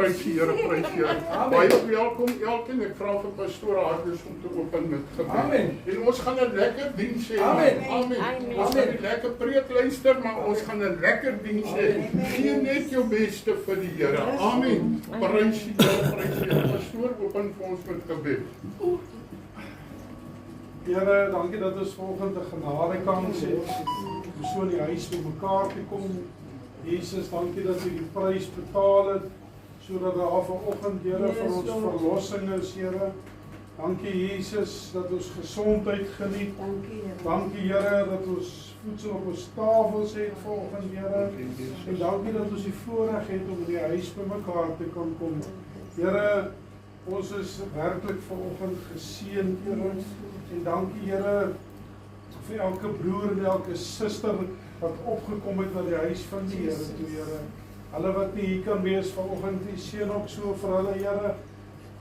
prys die Here, prys die Here. Baie welkom elkeen. Ek vra vir pastoor Hardes om te open met gebed. Amen. En ons gaan 'n lekker diens hê. Amen. Amen. Ons gaan 'n lekker preek luister, maar ons gaan 'n lekker diens hê. Gee net jou beste vir die Here. Amen. Prys die Here, prys die Here. Pastoor, open vir ons met gebed. Here, dankie dat ons volgende genade kans het om so in die huis by mekaar te kom. Jesus, dankie dat U die prys betaal het, sodat daar vanoggend, Here, vir ons verlossing is, Here. Dankie, Jesus, dat ons gesondheid geniet. Dankie, Here, dat ons voedsel op ons tafels het volgende, Here. En dankie dat ons die voorreg het om in die huis by mekaar te kan kom. Here, ons is werklik vanoggend geseën, Here. En dankie, Here, vir elke broer en elke suster wat opgekom het na die huis van die Here toe, Here. Hulle wat nie hier kan wees vanoggend, die seën ook so vir hulle, Here.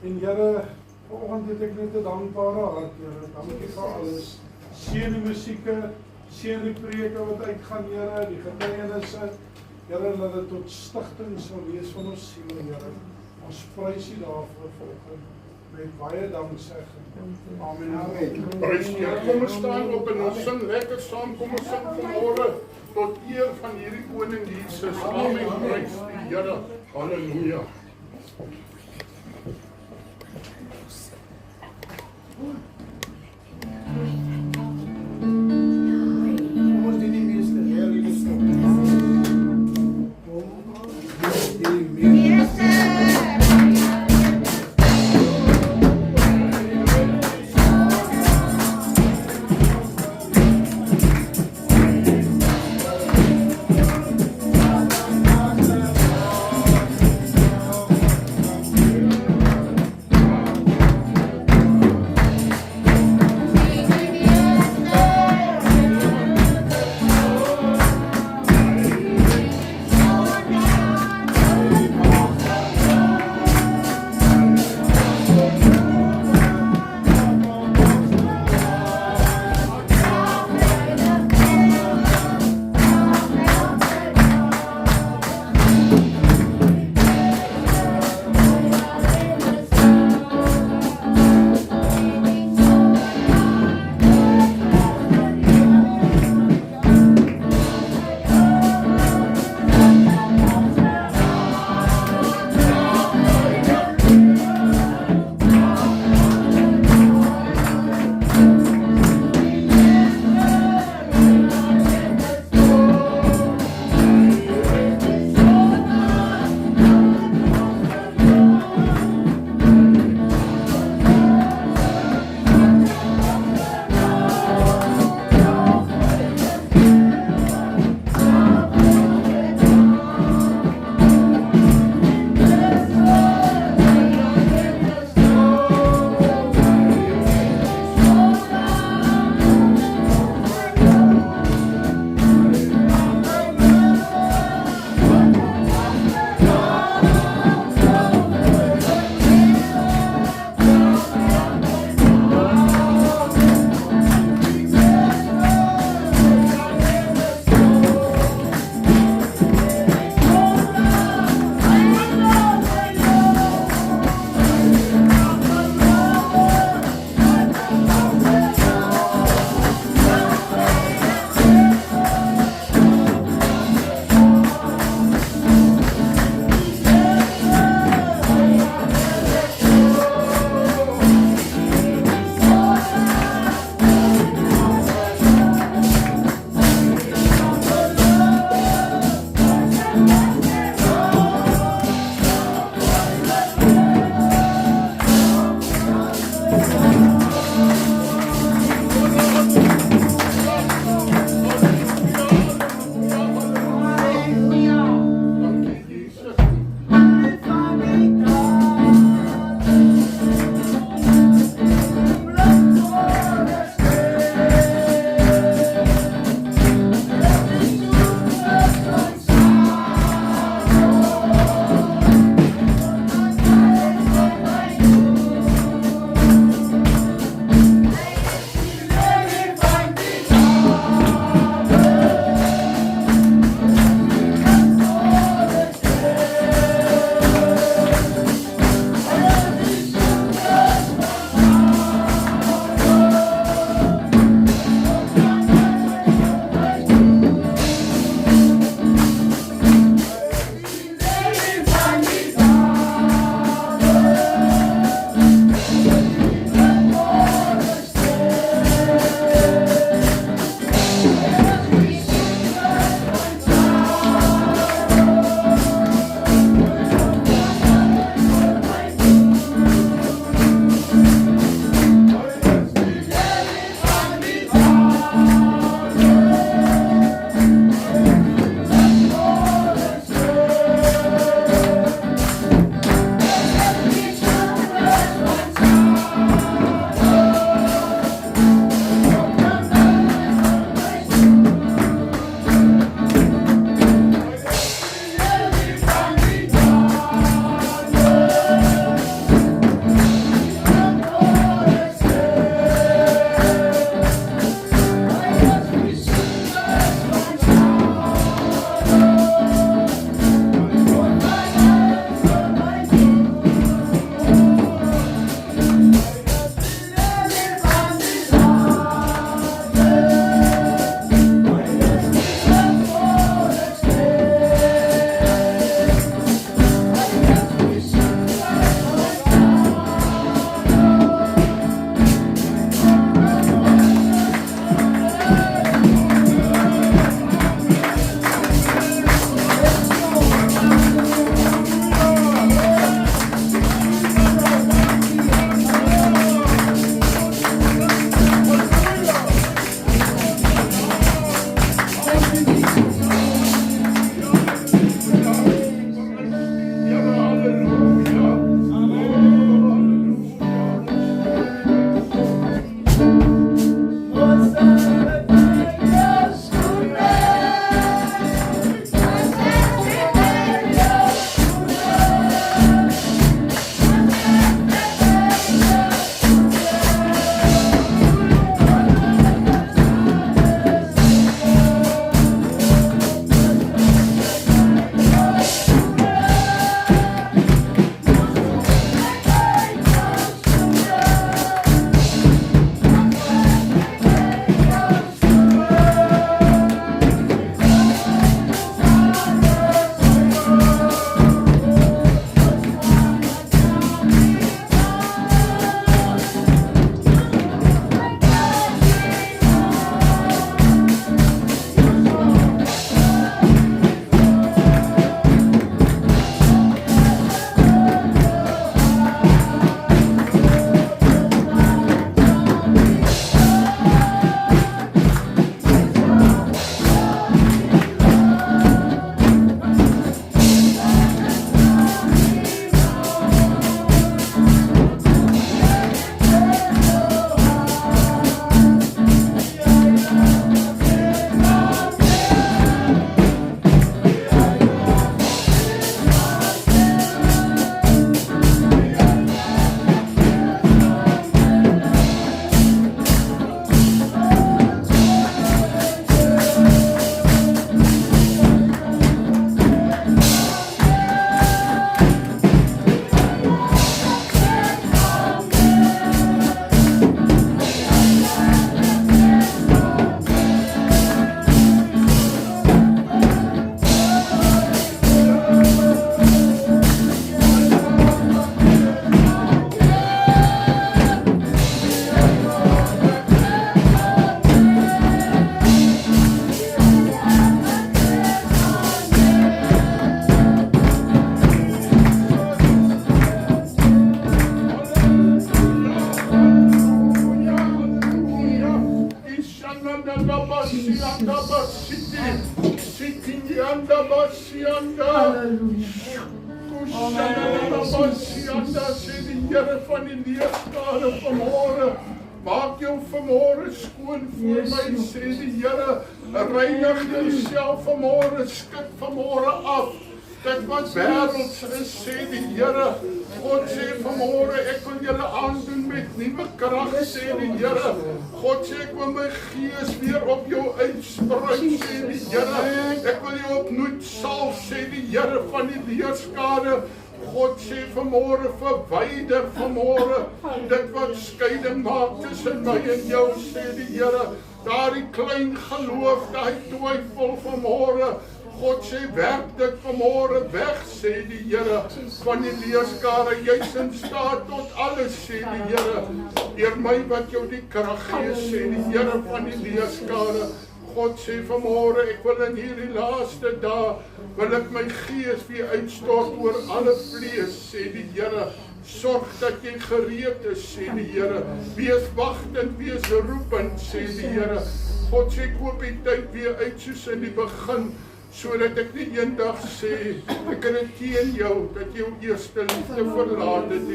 En Here, vanoggend het ek net 'n dankbare hart, Here. Dankie vir alles. Seën die musieke, seën die preke wat uitgaan, Here, die getuienisse. Here, laat dit tot stigting sal wees van ons siele, Here. Ons prys U daarvoor vanoggend. Met baie danksegging. Amen. Amen. Prys die Here. Kom ons staan op en ons sing lekker saam. Kom ons sing vanmôre tot eer van hierdie koning Jesus. Amen. Prys die Here. Halleluja. Kom ons doen die meeste, Heer, U is goed. Basianda. Basianda, sê die Here van die leerskare vanmôre. Maak jou vanmôre skoon voor my, sê die Here. Reinig jouself vanmôre, skud vanmôre af. Dit wat wêrelds is, sê die Here. God sê vanmôre, ek wil julle aandoen met nuwe krag, sê die Here. God sê ek wil my gees weer op jou uitspruit, sê die Here. Ek wil jou opnuut salf, sê die Here van die leerskare. God sê vanmôre, verwyder vanmôre dit wat skeiding maak tussen my en jou, sê die Here. Daardie klein geloof, daai twyfel vanmôre. God sê werk dit vanmôre weg, sê die Here van die leerskare. Jy's in staat tot alles, sê die Here. Deur my wat jou die krag gee, sê die Here van die leerskare. God sê vanmôre, ek wil in hierdie laaste dae wil ek my gees weer uitstort oor alle vlees, sê die Here. Sorg dat jy gereed is, sê die Here. Wees wagtend, wees roepend, sê die Here. God sê koop die tyd weer uit soos in die begin, sodat ek nie eendag sê ek het dit teen jou dat jy jou eerste liefde verlaat het,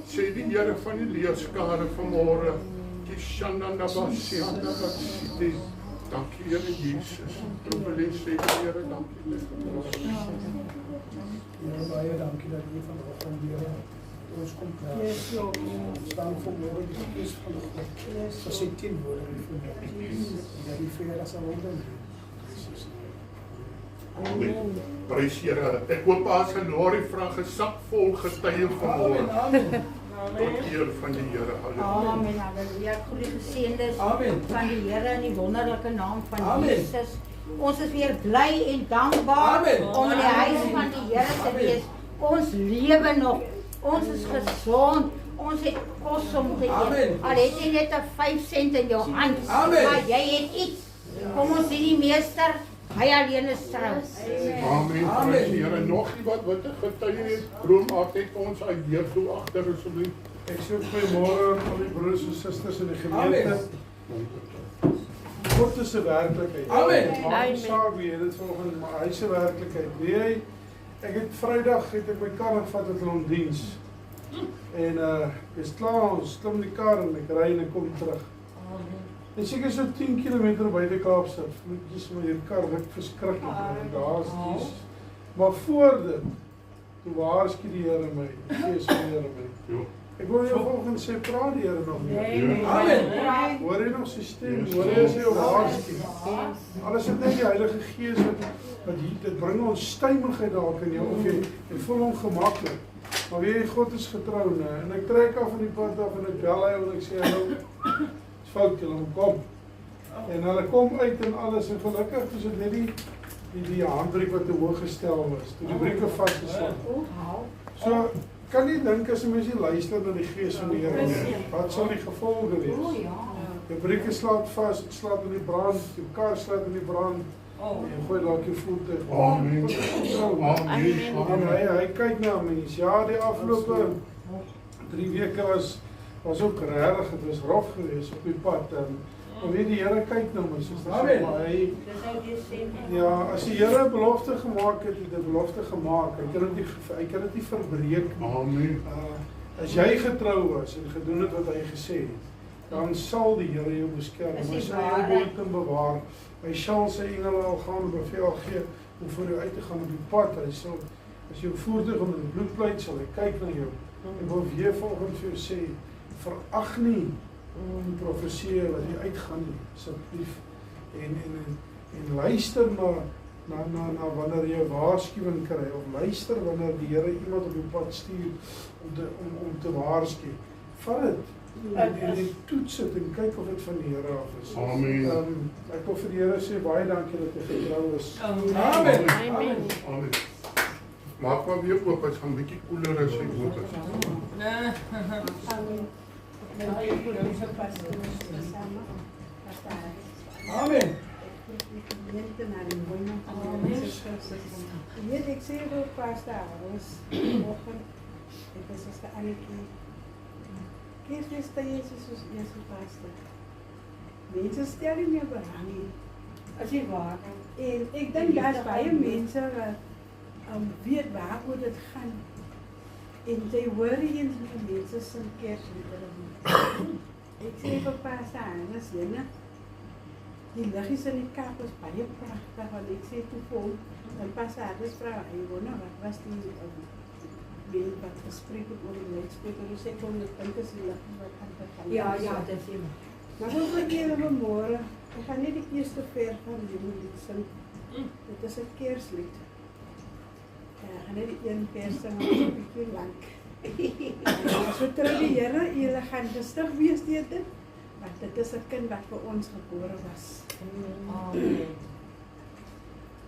sê die Here van die leerskare vanmôre. Dankie Here Jesus. Probeer sê die Here dankie. Baie dankie dat jy vanoggend weer ons kom praat. Staan vanmôre die gees van God. Vir sy teenwoordigheid vir my. Dat die Here as 'n wonder. Amen. Prys Here. Ek hoop as 'n lorry vrag 'n sak vol getuie vanmôre. Tot eer van die Here. Halleluja. Amen. Halleluja. Goeie geseëndes van die Here in die wonderlike naam van Jesus. Ons is weer bly en dankbaar om in die huis van die Here te wees. Ons lewe nog. Ons is gesond. Ons het kos om te eet. Al het jy net 'n 5 sent in jou hand, maar jy het iets. Kom ons sien die meester. Hy alleen is trou. Amen. Prys die Here. Nog iemand wat 'n getuie het, roem maak net ons uit deur toe agter asseblief. Ek sê goeiemôre aan al die broers en susters in die gemeente. God is 'n werklikheid. Amen. Saak wie dit volgens maar hy se werklikheid. Nee, ek het Vrydag het ek my kar gevat met hom diens. En is klaar, ons klim die kar en ek ry en ek kom terug. En seker so 10 km buite Kaapstad. Dis my kar ruk verskriklik. Daar's iets. Maar voor dit toe waarsku die Here my, die Gees van die Here my. Ek wil jou volgens sê praat die Here nog meer. Amen. Hoor jy nog sy stem? Hoor jy sy waarsku? Alles het net die Heilige Gees wat dit bring ons stymigheid dalk in jou of jy voel ongemaklik. Maar weet jy, God is getrou, né? En ek trek af van die pad af en ek bel hy en ek sê hallo. Fout, hulle kom. En hulle kom uit en alles en gelukkig is dit net die handdruk wat te hoog gestel was. Toe die brieke vasgeslaan. So kan nie dink as 'n mens nie luister na die Gees van die Here nie. Wat sal die gevolge wees? Die brieke slaat vas, slaat in die brand, die kar slaat in die brand. En gooi dalk jou voertuig. Amen. Amen. Hy kyk na mense. Ja, die afgelope 3 weke was ook regtig, dit was rof geweest op die pad. Maar weet die Here kyk na my, soos dit maar hy. Ja, as die Here 'n belofte gemaak het, het hy 'n belofte gemaak. Hy kan dit nie verbreek nie. Amen. As jy getrou was en gedoen het wat hy gesê het, dan sal die Here jou beskerm. Hy sal jou behoed bewaar. Hy sal sy engele al gaan beveel gee om vir jou uit te gaan op die pad. Hy sal, as jou voertuig onder die bloed pleit, sal hy kyk na jou. En wil weer volgens vir jou sê, verag nie die profesie wat jy uitgaan nie, asseblief. En luister na wanneer jy 'n waarskuwing kry, of luister wanneer die Here iemand op jou pad stuur om te waarsku. Vat dit. En toets dit en kyk of dit van die Here af is. Amen. Ek wil vir die Here sê baie dankie dat hy getrou is. Amen. Amen. Maak maar weer oop, het gaan 'n bietjie koeler as hy oop is. Amen. Weet ek sê door pasta, ons vanoggend, ek is as 'n annetjie. Kersfees tyd is soos eerste pasta. Mense stel nie meer belang nie. As jy waar. En ek dink daar's baie mense wat weet waaroor dit gaan. En sy hoor eens die mense sing Kersliedere. Ek sê vir Pastor Hannes, jene, die liggies in die Kaap is baie pragtig, want ek sê toe vir hom, en Pastor Hannes vra, hy wonder, wat was die beeld wat gesprek het oor die luidspreker, dus ek kon dit dink is die liggies wat gaan vergaan. Ja, dit is jy. Maar goed verkeerde vanmorgen, ek gaan nie die eerste vers van die lied sing, dit is 'n Kerslied. Ek gaan net die een vers sing, want dit is 'n bietjie lank. As we terug die Here, julle gaan rustig wees deur dit, want dit is 'n kind wat vir ons gebore was. Amen.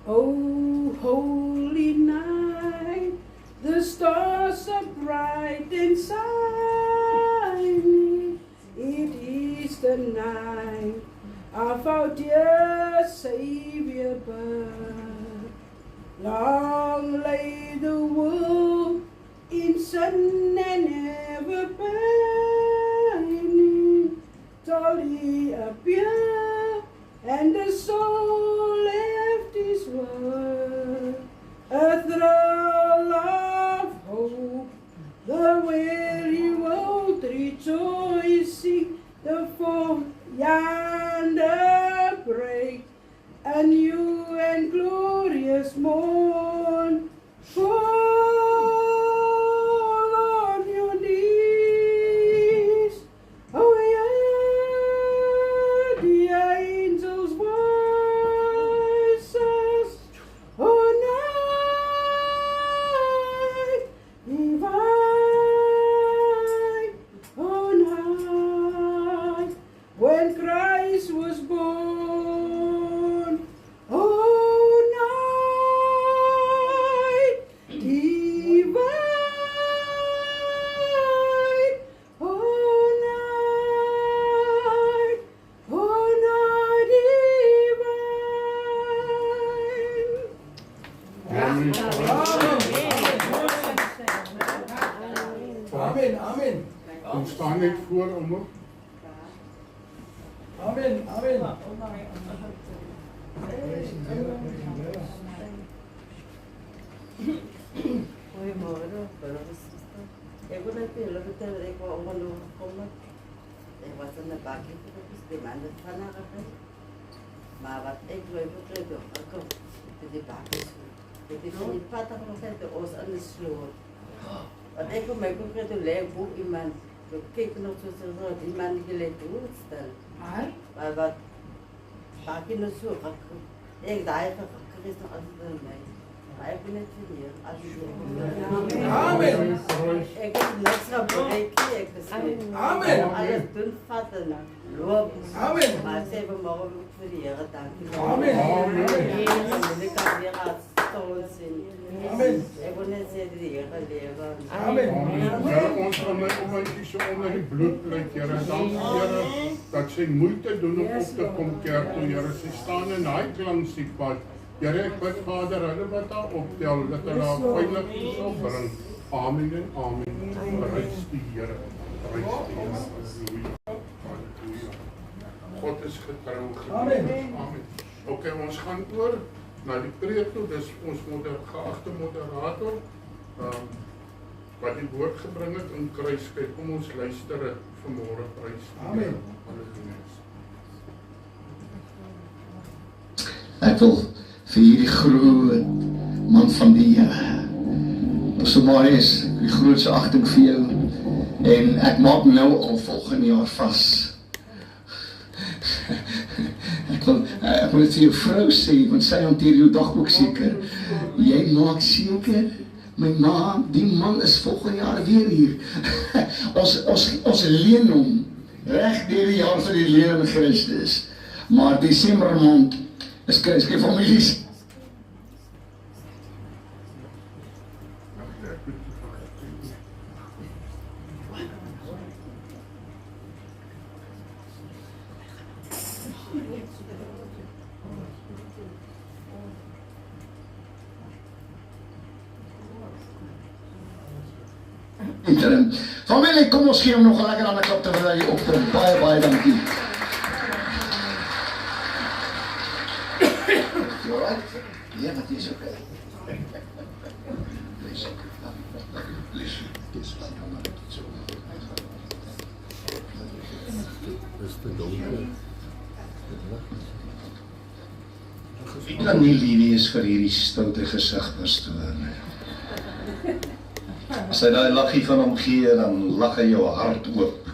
Oh, holy night, the stars are bright and shining. It is the night of our dear Savior birth. Long lay the world in sun and ever burning, till he appeared and the soul left his world. A thrill of hope, the weary world rejoicing, the fourth yonder break, a new and glorious morn. Fall on your knees, oh yeah, the angels' voices, oh night divine, oh night when Christ was born, oh night divine, oh night divine. Amen. Amen, amen. Ons staan net voor om op. Amen, amen. Goeiemôre, broers en susters. Ek wil net vir julle vertel ek wou ongelooflik gekom het. Ek was in 'n bakkie vir die man het van haar gekry. Maar wat ek wou vertel toe, ek kom vir die bakkie. Dit is nie pad om te ons in die sloot. Wat ek kom my kom kry toe lê boek iemand. Ek kyk nog so die man die lê toe stel. Maar wat bakkie nou so ek daai vir Christus aan my. Maar ek ben net hier as jy. Amen. Ek het niks gebreek nie, ek is Amen. alles doen vat en loop. Amen. Maar sê we môre ook vir die Here dankie. Amen. Amen. En ek kan weer as stols in. Amen. Ek wil net sê die Here lewe. Amen. Here, ons gaan my ommetjie so onder die bloed kry, Here. Dankie, Here, dat sy moeite doen om op te kom kerk toe, Here. Sy staan in daai klankziekpad. Here, ek bid Vader, hulle wat daar optel, dat hulle haar veilig sal bring. Amen en amen. Prys die Here. Prys die Here. Halleluja. Halleluja. God is getrou. Amen. Amen. Okay, ons gaan oor na die preek toe. Dis ons geagte moderator wat die woord gebring het in Kruiskei. Kom ons luister dit vanmôre, prys die Here. Amen. Halleluja. Ek wil vir hierdie groot man van die Here, Pastor Marius, die grootste agting vir jou, en ek maak nou al volgende jaar vas. Ek wil net vir jou vrou sê, want sy hanteer jou dagboek seker, jy maak seker, my ma, die man is volgende jaar weer hier. ons leen hom, reg deur die jaar vir die lewe in Christus, maar Desember maand, is Kruiskei families. Familie, kom ons gee hom nog 'n lekker ander klap terwyl hy opkom. Baie dankie. Ja, dat is oké. Bless you. Bless you. Yes, Wie kan nie lief wees vir hierdie stoute gesig, pastoor nie? As hy daai lachie van hom gee, dan lag hy jou hart oop.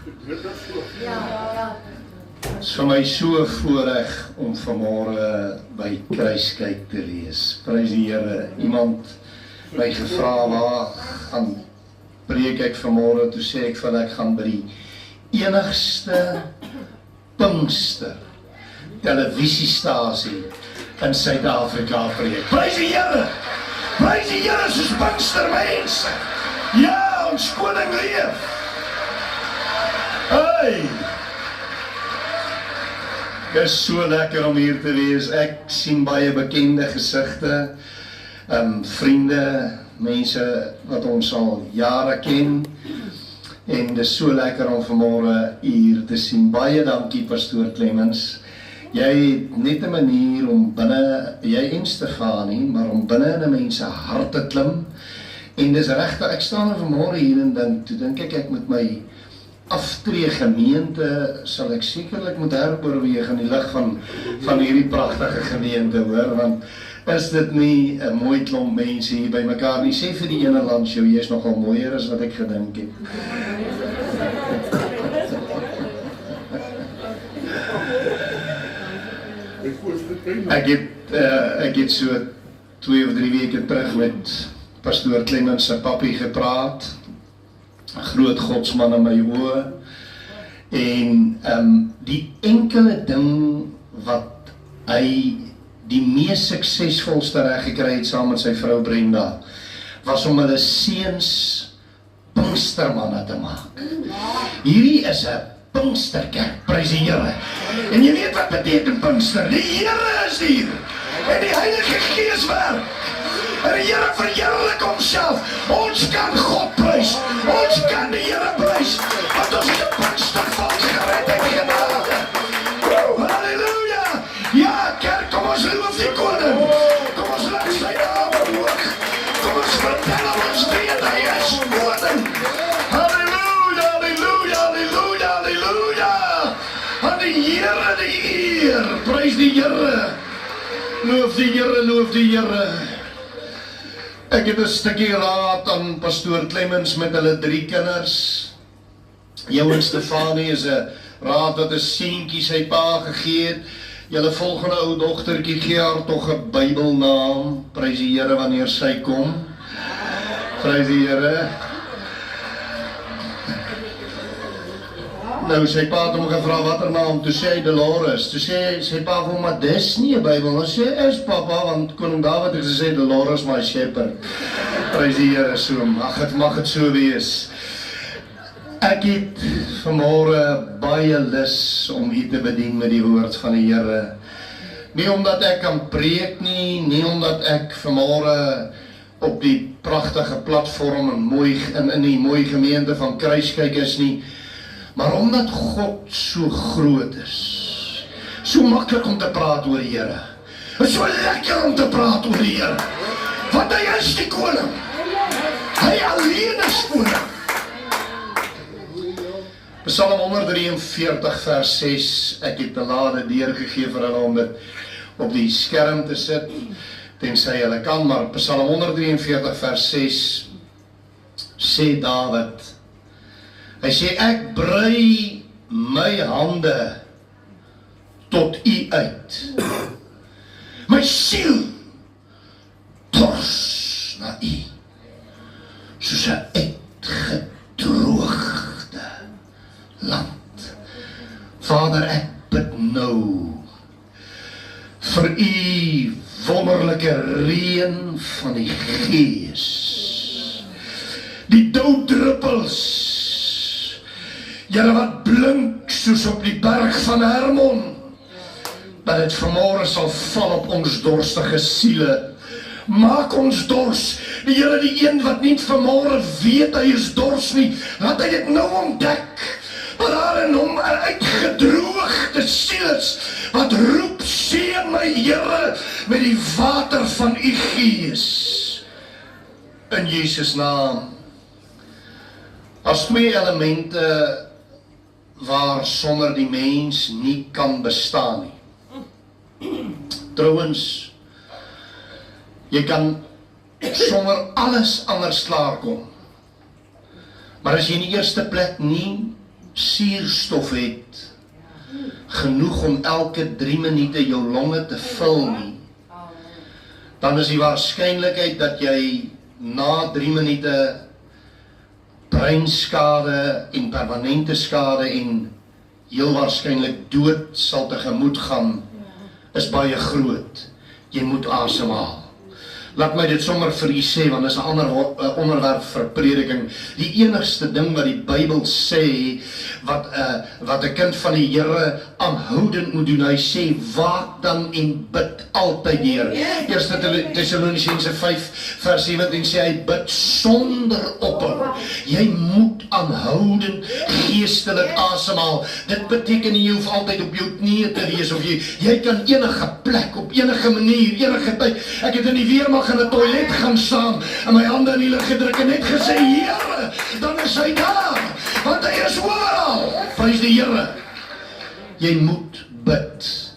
Het is vir my so voorreg om vanmorgen by Kruiskyk te wees. Prys die Here. Iemand my gevra waar gaan preek ek vanmorgen, toe sê ek van ek gaan by die enigste Pinkster televisiestasie in Suid-Afrika preek. Prys die Here! Prys die Here soos Pinkster mense! Ja, ons koning leef! Hey! Dit is so lekker om hier te wees. Ek sien baie bekende gesigte, vriende, mense wat ons al jare ken, en dit is so lekker om vanmorgen hier te sien. Baie dankie, pastoor Clemens. Jy het net 'n manier om binne, jy en Stefanie, maar om binne in 'n mens se hart te klim. En dis regtig, ek staan vanmorgen hier en dink ek met my aftree gemeente sal ek sekerlik moet heroorweeg in die lig van hierdie pragtige gemeente, hoor, want is dit nie 'n mooi klomp mense hier by mekaar nie? Sê vir die ene langs jou, jy is nogal mooier as wat ek gedink het. Ek het so 2 of 3 weke terug met pastoor Clemens se pappie gepraat, groot godsman in my oë, en die enkele ding wat hy die mees suksesvolste reg gekry het saam met sy vrou Brenda, was om hulle seuns Pinkstermanne te maak. Hierdie is 'n Pinksterkerk, prys die Here. En jy weet wat beteken Pinkster? Die Here is hier, en die Heilige Gees werk. En die Here verheerlik homself. Ons kan God prys. Ons kan die Here prys. Want ons is 'n Pinkster van gered en genade. Halleluja! Ja, kerk, kom ons loof die koning. Kom ons laat sy naam hoog. Kom ons vertel ons weet hy is koning. Halleluja, halleluja, halleluja, halleluja. Aan die Here die eer. Prys die Here. Loof die Here, loof die Here. Ek het 'n stukkie raad aan pastoor Clemens met hulle 3 kinders. Jou en Stefanie is 'n raad wat 'n seentjie sy pa gegee het. Julle volgende ou dogtertjie gee haar tog 'n Bybelnaam. Prys die Here wanneer sy kom. Prys die Here. Nou sy pa het hom gevra watter naam, toe sê hy Dolores. Toe sê sy pa vir hom, maar dis nie 'n Bybel. Dan sê is papa, want koning Dawid het gesê Dolores my shepherd. Prys die Here so, mag het so wees. Ek het vanmorgen baie lus om u te bedien met die woord van die Here. Nie omdat ek kan preek nie omdat ek vanmorgen op die pragtige platform in die mooi gemeente van Kruiskyk is nie, maar omdat God so groot is, so maklik om te praat oor die Here. Het is so lekker om te praat oor die Here, want hy is die koning. Hy alleen is koning. Psalm 143 vers 6, ek het 'n lade deurgegee vir hulle om dit op die skerm te sit, tensy hulle kan, maar Psalm 143 vers 6 sê Dawid, hy sê, ek brei my hande tot u uit. My siel dors na u, soos 'n uitgedroogde land. Vader, ek bid nou vir u wonderlike reën van die Gees. Die doudruppels, Here, wat blink soos op die berg van Hermon, dat het vanmorgen sal val op ons dorstige siele. Maak ons dors. Die Here, die een wat nie vanmorgen weet hy is dors nie, laat hy dit nou ontdek. maar daar in hom 'n uitgedroogde siel is, wat roep, seën my Here met die water van u Gees. In Jesus naam. As twee elemente waar sonder die mens nie kan bestaan nie. Trouwens, jy kan sonder alles anders klaarkom. Maar as jy in die eerste plek nie suurstof het, genoeg om elke 3 minute jou longe te vul nie, dan is die waarskynlikheid dat jy na 3 minute breinskade en permanente skade en heel waarskynlik dood sal tegemoet gaan, is baie groot. Jy moet asemhaal. Laat my dit sommer vir u sê, want dit is 'n ander onderwerp vir prediking. Die enigste ding wat die Bybel sê, wat 'n kind van die Here aanhoudend moet doen, hy sê, waak dan en bid altyd deur. 1 Tessalonisense 5 vers 17 sê hy, bid sonder ophou. Jy moet aanhoudend geestelik asemhaal. Dit beteken nie, jy hoef altyd op jou knieë te wees, of jy kan enige plek, op enige manier, enige tyd. Ek het in die weermag in 'n toilet gaan staan en my hande in die lug gedruk en net gesê, Here, dan is hy daar, want hy is oral. Prys die Here. Jy moet bid.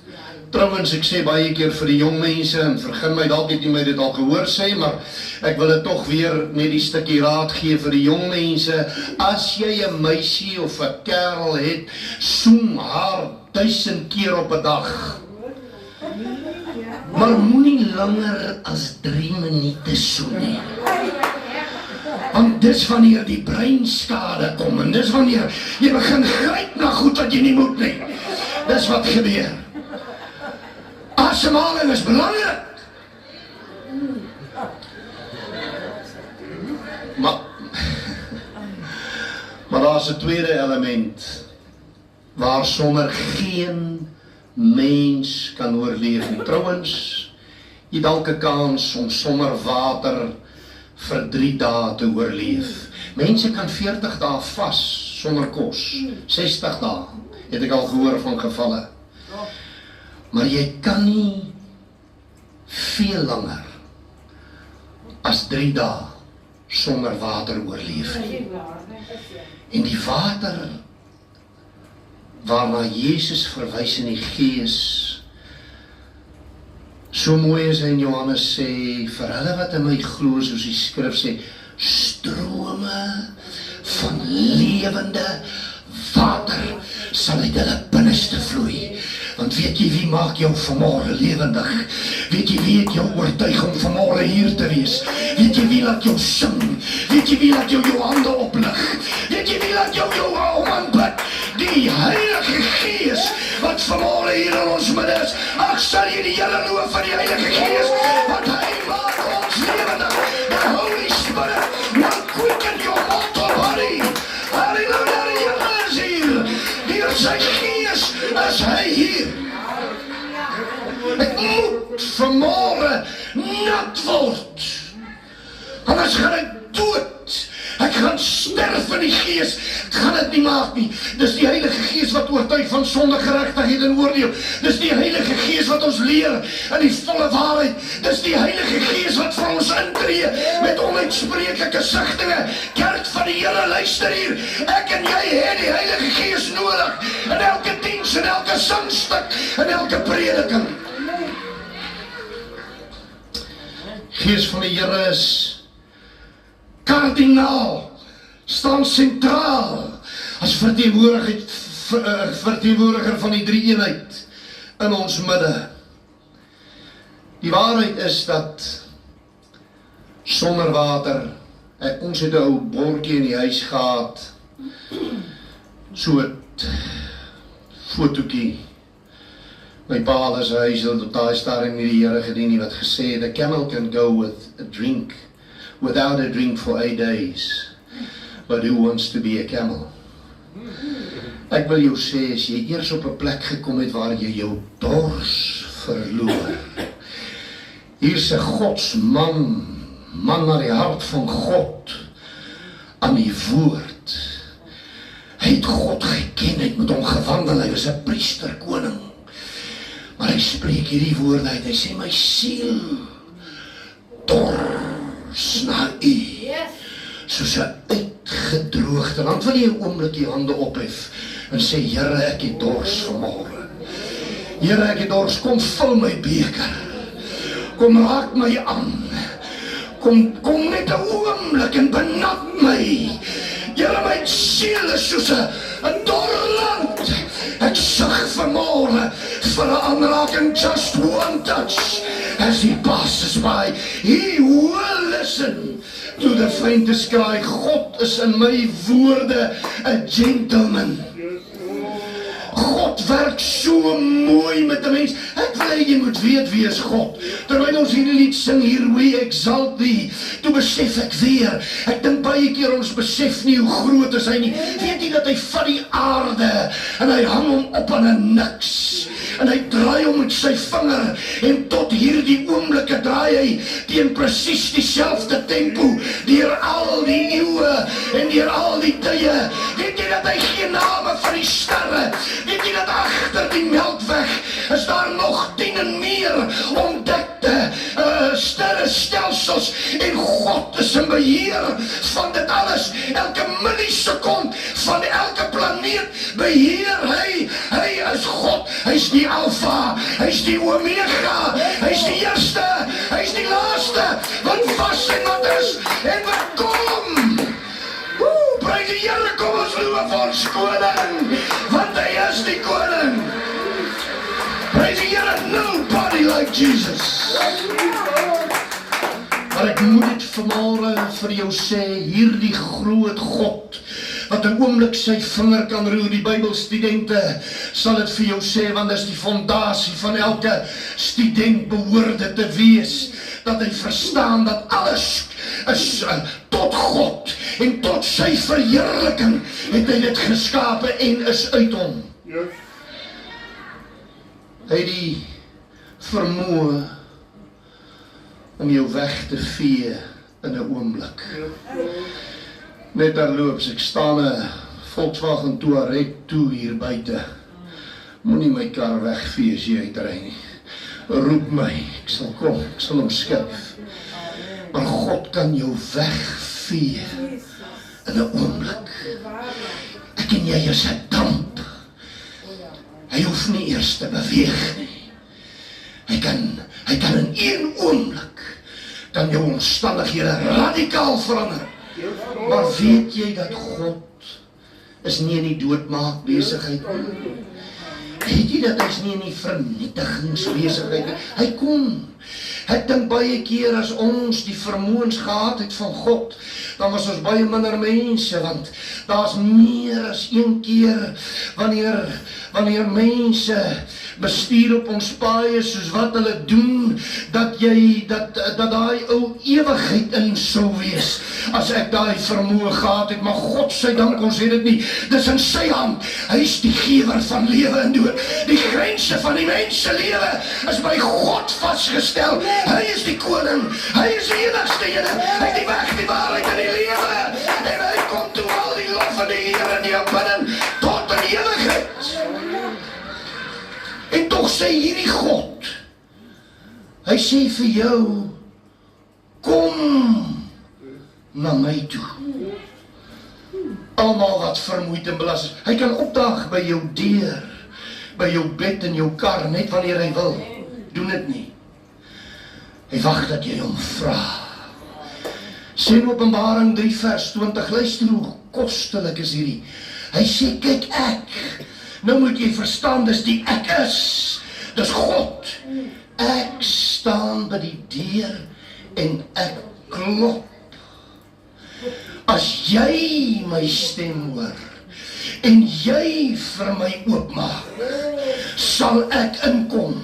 Trouwens, ek sê baie keer vir die jong mense, en vergun my, dalk het jy my dit al gehoor sê, maar ek wil dit tog weer net die stukkie raad gee vir die jong mense. As jy 'n meisie of 'n kerel het, soem haar 1000 keer op 'n dag. Maar moenie langer as 3 minute soen nie. Want dis wanneer die breinskade kom, en dis wanneer jy begin gryp na goed wat jy nie moet nie. Dis wat gebeur. Asemhaling is belangrik. Maar daar is 'n tweede element, waar sonder geen mens kan oorleef nie. Trouwens, jy dalk 'n kans om sonder water vir 3 dae te oorleef. Mense kan 40 dae vas sonder kos, 60 dae, het ek al gehoor van gevalle. Maar jy kan nie veel langer as 3 dae sonder water oorleef nie. En die water waarna Jesus verwys in die Gees, so mooi as hy in Johannes sê, vir hulle wat in my glo, soos die skrif sê, strome van lewende water sal uit hulle binneste vloei. Want weet jy wie maak jou vanmôre lewendig? Weet jy wie het jou oortuig om vanmôre hier te wees? Weet jy wie laat jou sing? Weet jy wie laat jou hande oplig? Weet jy wie laat jou om aanbid? Die Heilige Gees wat vanmôre hier in ons midde is. Ag, sal jy die Here loof vir die Heilige Gees, want hy maak ons lewendig. The Holy Spirit will quicken your mortal body. Halleluja, die Here is hier. Deur sy Gees is hy hier. Ek moet vanmôre nat word. Anders gaan ek dood. Ek gaan sterf in die Gees. Ek gaan dit nie maak nie. Dis die Heilige Gees wat oortuig van sonde, geregtigheid en oordeel. Dis die Heilige Gees wat ons leer in die volle waarheid. Dis die Heilige Gees wat vir ons intree met onuitspreeklike sigtinge. Kerk van die Here, luister hier. Ek en jy het die Heilige Gees nodig in elke diens, in elke sangstuk, in elke prediking. Gees van die Here is kardinaal, staan sentraal as verteenwoordiger van die drie-eenheid in ons midde. Die waarheid is dat sonder water, ons het 'n ou bordjie in die huis gehad, so 'n fotootjie. My pa is huis, op daai stadium nie die Here gedien nie, wat gesê het, a camel can go without a drink for 8 days, but who wants to be a camel? Ek wil jou sê, as jy eers op 'n plek gekom het waar jy jou dors verloor, hier's 'n godsman, man na die hart van God, aan die woord. Hy Hy het God geken, hy het met hom gewandel, hy was 'n priester, koning. Maar hy spreek hierdie woorde uit, hy sê, my siel dors na U, soos 'n uitgedroogde. Dan wil jy 'n oomblik die hande ophef en sê, Here, ek het dors vanmôre. Here, ek het dors, kom vul my beker. Kom raak my aan. Kom net 'n oomblik en benat my. Here, my siel is soos 'n dorre land. Ek sug vanmôre vir 'n aanraking, just one touch. As He passes by, He will listen to the faintest cry. God is in my woorde 'n gentleman. God werk so mooi met 'n mens. Ek wil hê jy moet weet wie is God. Terwyl ons hierdie lied sing, Here we exalt Thee, toe besef ek weer, ek dink baie keer ons besef nie hoe groot is hy nie. Weet jy dat hy vat die aarde en hy hang hom op aan 'n niks. En hy draai hom met sy vinger en tot hierdie oomblikke draai hy teen presies dieselfde tempo deur al die eeue en deur al die tye. Weet jy dat hy geen name vir die sterre? Weet jy dat agter die Melkweg is daar nog 10 en meer ontdekte sterrestelsels en God is in beheer van dit alles. Elke millisekond van elke planeet beheer hy. Hy is God. Hy is die Alpha, hy is die Omega, hy is die eerste, hy is die laaste, wat was en wat is en wat kom. Prys die Here, kom ons loof ons koning, want hy is die koning. Prys die Here, nobody like Jesus. Maar ek moet dit vanmôre vir jou sê, hierdie groot God, wat 'n oomblik sy vinger kan roer, die Bybelstudente sal dit vir jou sê, want dis die fondasie van elke student behoort dit te wees, dat hy verstaan dat alles is tot God en tot sy verheerliking het hy dit geskape en is uit hom. Hy het die vermoë om jou weg te vee in 'n oomblik. Net terloops, ek staan 'n Volkswagen Touareg toe hier buite. Moenie my kar wegvee as jy uitry nie. Roep my, ek sal kom, ek sal hom skuif. Maar God kan jou wegvee in 'n oomblik. Ek en jy is 'n damp. Hy hoef nie eers te beweeg nie. Hy kan in een oomblik kan jou omstandighede radikaal verander. Maar weet jy dat God is nie in die doodmaak besigheid nie? Weet jy dat hy is nie in die vernietigingsbesigheid nie? Hy kom. Ek dink baie keer as ons die vermoëns gehad het van God, dan was ons baie minder mense, want daar's meer as een keer wanneer mense bestuur op ons paaie soos wat hulle doen, dat daai ou ewigheid in sou wees as ek daai vermoë gehad het, maar God sy dank ons het dit nie. Dis in sy hand. Hy is die gewer van lewe en dood. Die grense van die menselewe is by God vasgestel. Hy is die koning. Hy is die enigste Here. Hy is die weg, die waarheid en die lewe. En hy kom toe al die lof van die Here in jou binne tot in ewigheid. En tog sê hierdie God, hy sê vir jou, kom na my toe. Almal wat vermoeid en belas is, hy kan opdaag by jou deur, by jou bed en jou kar, net wanneer hy wil. Doen dit nie. Hy wag dat jy hom vra. Sê in Openbaring 3 vers 20, luister hoe kostelik is hierdie. Hy sê, kyk ek. Nou moet jy verstaan, dis die ek is. Dis God. Ek staan by die deur en ek klop. As jy my stem hoor en jy vir my oopmaak, sal ek inkom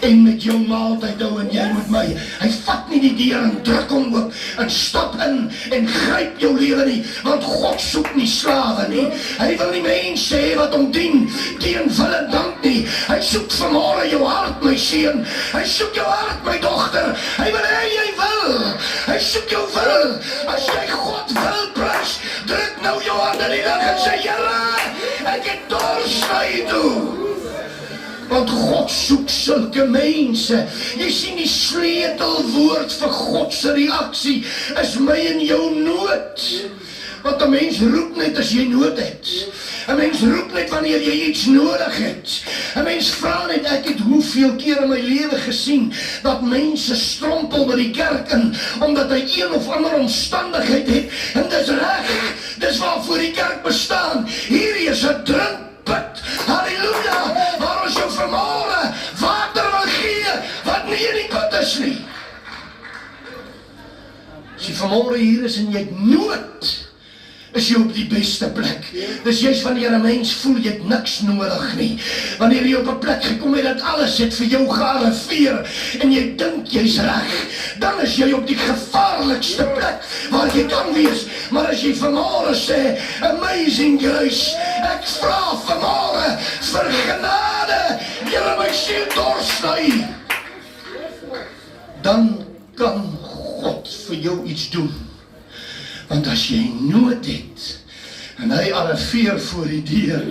en met jou maaltyd hou en jy met my. Hy vat nie die deur en druk hom oop en stap in en gryp jou lewe nie, want God soek nie slawe nie. Hy wil nie mense hê wat hom dien teen wil en dank nie. Hy soek vanmôre jou hart, my seun. Hy soek jou hart, my dogter. Hy wil hê jy wil. Hy soek jou wil. As jy God wil prys, druk nou jou hande in die lug en sê, Here, Ek het dors na U toe. Want God soek sulke mense. Jy sien die sleutelwoord vir God se reaksie is my en jou nood. Want 'n mens roep net as jy nood het. 'n Mens roep net wanneer jy iets nodig het. 'n Mens vra net, ek het hoeveel keer in my lewe gesien dat mense strompel by die kerk in omdat hy een of ander omstandigheid het en dis reg. Dis waarvoor die kerk bestaan. Hier is 'n drinkput. Halleluja! Waar ons jou vanmôre water wil gee wat nie in die put is nie. As jy vanmôre hier is en jy het nood, is jy op die beste plek. Dis juist wanneer 'n mens voel jy het niks nodig nie. Wanneer jy op 'n plek gekom het dat alles het vir jou gearriveer en jy dink jy's reg, dan is jy op die gevaarlikste plek waar jy kan wees. Maar as jy vanmôre sê, amazing grace, ek vra vanmôre vir genade, Here my siel dors na U, dan kan God vir jou iets doen. Want as jy nood het en hy arriveer voor die deur,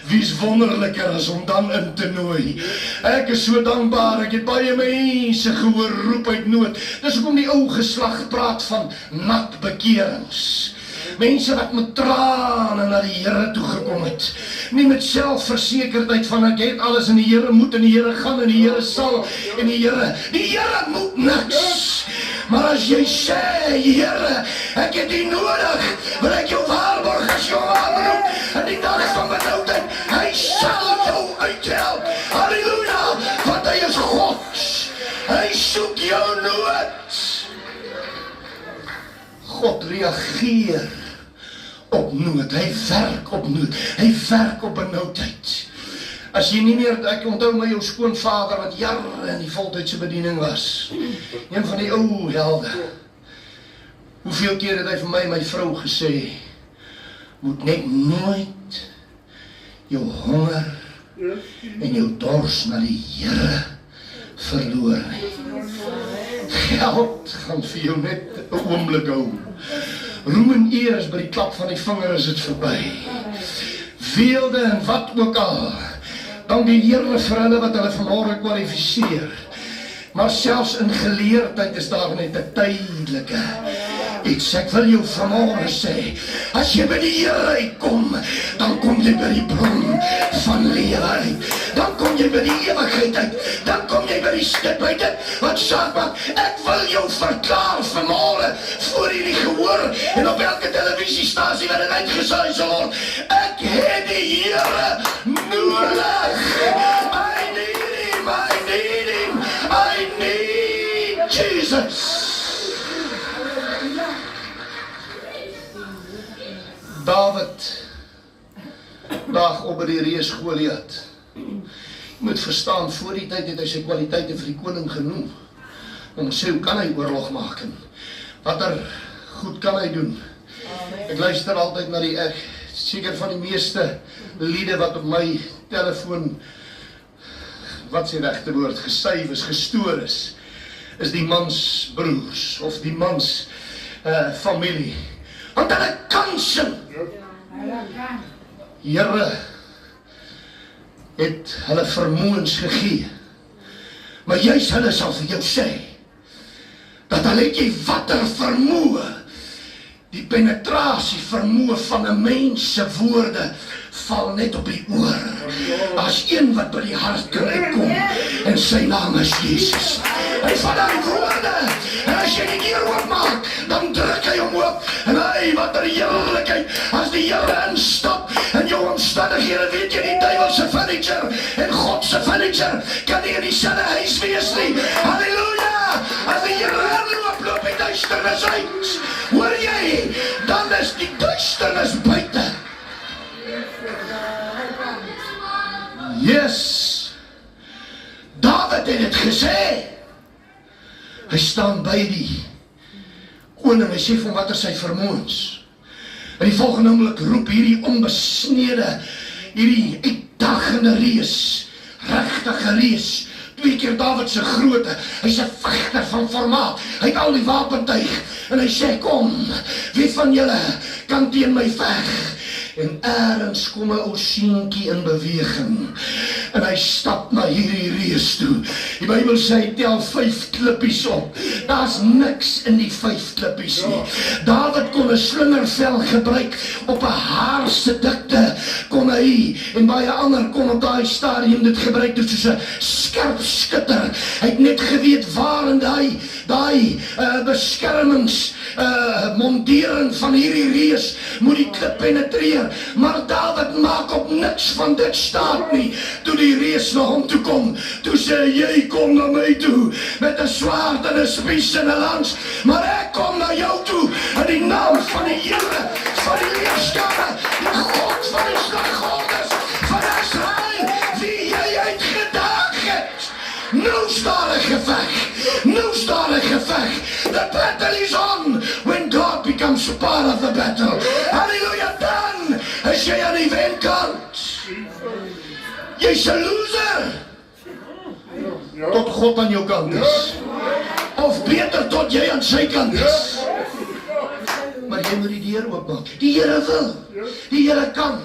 wie's wonderliker as om dan in te nooi. Ek is so dankbaar, ek het baie mense gehoor roep uit nood. Dis hoekom die ou geslag praat van nat bekerings. Mense wat met trane na die Here toe gekom het. Nie met selfversekerdheid van ek het alles in die Here moet en die Here gaan en die Here sal en die Here moet niks. Maar as jy sê, Here, ek het U nodig, wil ek jou waarborg as jou aanroep in die dag van benoudheid, hy sal jou uithelp. Halleluja, want hy is God. Hy soek jou nood. God reageer op nood, hy werk op nood, hy werk op benoudheid. As jy nie meer, ek onthou my jou skoonvader wat jare in die voltydse bediening was, een van die ou helde. Hoeveel keer het hy vir my en my vrou gesê, moet net nooit jou honger en jou dors na die Here verloor nie. Geld gaan vir jou net 'n oomblik hou. Roem en eer is by die klap van die vinger is dit verby. Weelde en wat ook al, dank die Here vir hulle wat hulle vanmôre kwalifiseer. Maar selfs in geleerdheid is daar net 'n tydelike iets. Ek wil jou vanmôre sê, as jy by die Here uitkom, dan kom jy by die bron van lewe uit. Dan kom jy by die ewigheid uit. Dan kom jy by die stip uit wat saak maak. Ek wil jou verklaar vanmôre voor hierdie gehoor en op elke televisiestasie wat dit uitgesaai sal word. Ek het die Here nodig. I need him, I need him, I need Jesus. David daag op by die reus Goliat. Jy moet verstaan, voor die tyd het hy sy kwaliteite vir die koning genoem. Om te sê, hoe kan hy oorlog maak en watter goed kan hy doen. Ek luister altyd na die, seker van die meeste liede wat op my telefoon, wat is die regte woord, gesuiv is, gestoor is die mans broers, of die mans familie. Want hulle kan sing. Here het hulle vermoëns gegee. Maar juist hulle sal vir jou sê, dat hulle het jy watter vermoë, die penetrasie vermoë van 'n mens se woorde, val net op die oor. As een wat by die hart kan uitkom, en sy naam is Jesus. Hy val aan die woorde, en as jy die deur oopmaak, dan druk hy hom oop, en hy, wat 'n heerlikheid, as die Here instap, in jou omstandighede, weet jy die duiwelse furniture, en God se furniture, kan nie in dieselfde huis wees nie. Halleluja! As die Here loop die duisternis uit, hoor jy, dan is die duisternis buite. Yes, David het het gesê. Hy staan by die koning, hy sê van wat is sy vermoëns. In die volgende oomblik roep hierdie onbesnede, hierdie uitdagende reus, regtige reus, 2 keer David se grootte, hy's 'n vegter van formaat, hy het al die wapentuig, en hy sê, kom, wie van julle kan teen my veg? en ergens kom 'n ou seentjie in beweging, en hy stap na hierdie reus toe. Die Bybel sê hy tel 5 klippies op. Daar's niks in die 5 klippies nie. Dawid kon 'n slingervel gebruik op 'n haar se dikte, kon hy, en baie ander kon op daai stadium dit gebruik soos 'n skerp skutter. Hy het net geweet waar in daai beskermings montering van hierdie reus moet die klip penetreer, maar Dawid maak op niks van dit staat nie. Toe die reus na hom toe kom, toe sê jy kom na my toe met 'n swaard en 'n spies en 'n lans, maar ek kom na jou toe in die naam van die Here van die leerskare, die God van die slagorders van Israel, wie jy uitgedaag het. Nou staan 'n geveg. Nou staan 'n geveg. The battle is on when God becomes part of the battle. Halleluja, dan is jy aan die wenkant. Jy's 'n loser. Tot God aan jou kant is. Of beter tot jy aan sy kant is. Maar jy moet die deur oopmaak. Die Here wil. Die Here kan.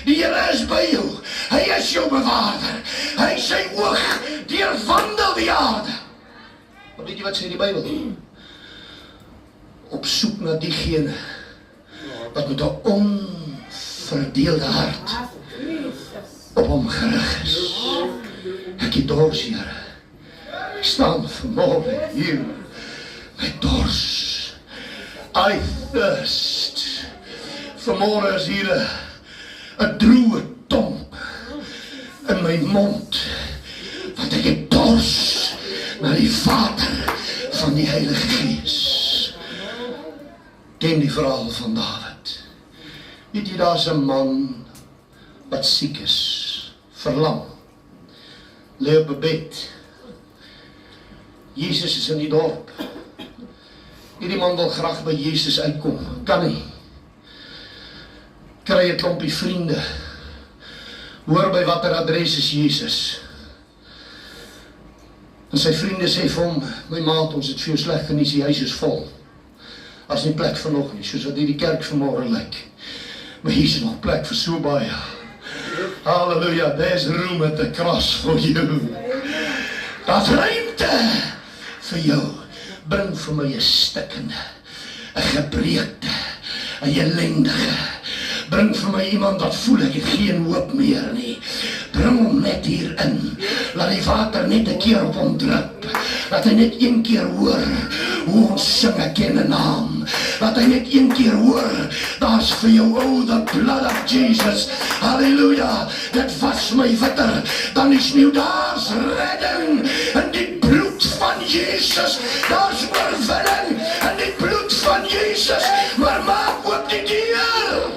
Die Here is by jou. Hy is jou bewaarder. Hy is sy oog deurwandel die aarde. Maar weet jy wat sê die Bybel? Op soek na diegene wat met 'n onverdeelde hart op hom gerig is. Ek het dors, Here. Ek staan vanmorgen hier met dors. I thirst. Vanmorgen is hier 'n droë tomp in my mond, want ek het dors na die water van die Heilige Gees. Ken die verhaal van Dawid. Weet jy, daar's 'n man wat siek is, verlam, lê op 'n bed. Jesus is in die dorp. Hierdie man wil graag by Jesus uitkom, kan nie. Kry 'n klompie vriende. Hoor by watter adres is Jesus. En sy vriende sê vir hom, my maat, ons het veel sleg genies, die huis is vol. As nie plek vir nog nie, soos wat hierdie kerk vanmorgen lyk. Maar hier is nog plek vir so baie. Halleluja, there's room at the cross for you. Daar's ruimte vir jou. Bring vir my 'n stikkende, 'n gebreekte, 'n ellendige. Bring vir my iemand wat voel ek het geen hoop meer nie. Bring hom net hier in. Laat die water net 'n keer op hom drup. Laat hy net een keer hoor hoe ons sing ek ken 'n naam. Laat hy net een keer hoor, daar's vir jou, oh, the blood of Jesus. Halleluja, dit was my witter. Dan is nieuw, daar's redding in die bloed van Jesus. Daar's oorwinning in die bloed van Jesus. Maar maak oop die deur.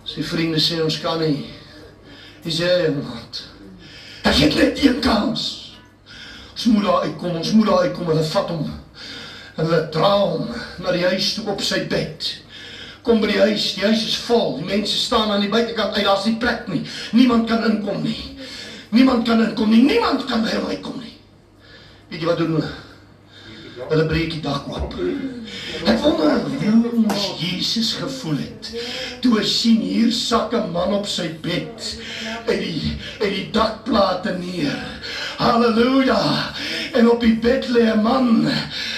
Sy vriende sê ons kan nie. Hy sê, wat? Ek het net een kans. Ons moet daar uitkom, hulle vat hom. En hulle dra hom na die huis toe op sy bed. Kom by die huis is vol. Die mense staan aan die buitekant uit, daar's nie plek nie. Niemand kan inkom nie. Niemand kan by hom uitkom nie. Weet jy wat doen hulle? Hulle breek die dak oop. Ek wonder hoe ons Jesus gevoel het, toe hy sien hier sak 'n man op sy bed, uit die dakplate neer. Halleluja! En op die bed lê 'n man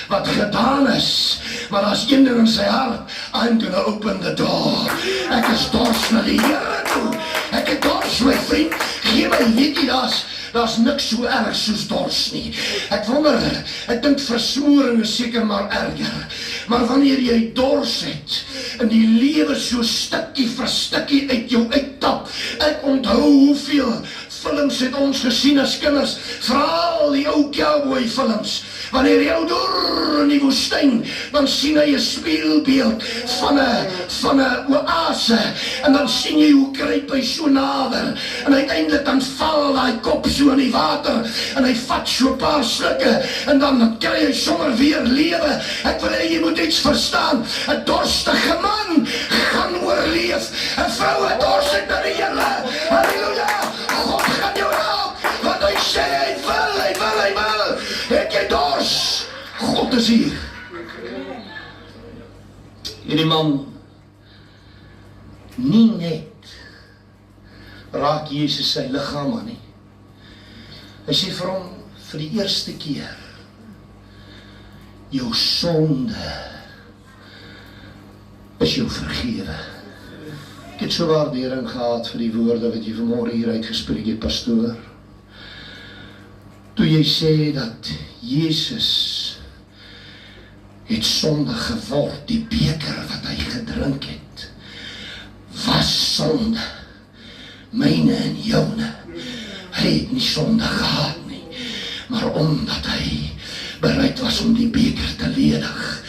wat gedaan is, maar daar's een ding in sy hart, I'm gonna open the door. Ek is dors na die Here toe. Ek het dors, my vriend. Gee my, weet jy, daar's niks so erg soos dors nie. Ek wonder, ek dink versmoring is seker maar erger. Maar wanneer jy dors het, en die lewe so stukkie vir stukkie uit jou uittap, ek onthou hoeveel films het ons gesien as kinders, veral die ou cowboy films. Wanneer jy deur in die woestyn, dan sien hy 'n spieelbeeld van 'n oase, en dan sien jy hoe kruip hy so nader, en uiteindelik dan val hy kop so in die water, en hy vat so 'n paar slukke, en dan kry hy sommer weer lewe. Ek wil hê jy moet iets verstaan, 'n dorstige man gaan oorleef, 'n vrou het dors het na die Here. Halleluja, God gaan jou help, want hy sê hy wil. Ek het dors. God is hier. Hierdie man nie net raak Jesus sy liggaam aan nie. Hy sê vir hom vir die eerste keer, jou sonde is jou vergewe. Ek het so waardering gehad vir die woorde wat jy vanmorgen hier uitgespreek het, pastoor. Toe jy sê dat Jesus het sonde geword, die beker wat hy gedrink het, was sonde, myne en joune. Hy het nie sonde gehad nie, maar omdat hy bereid was om die beker te ledig,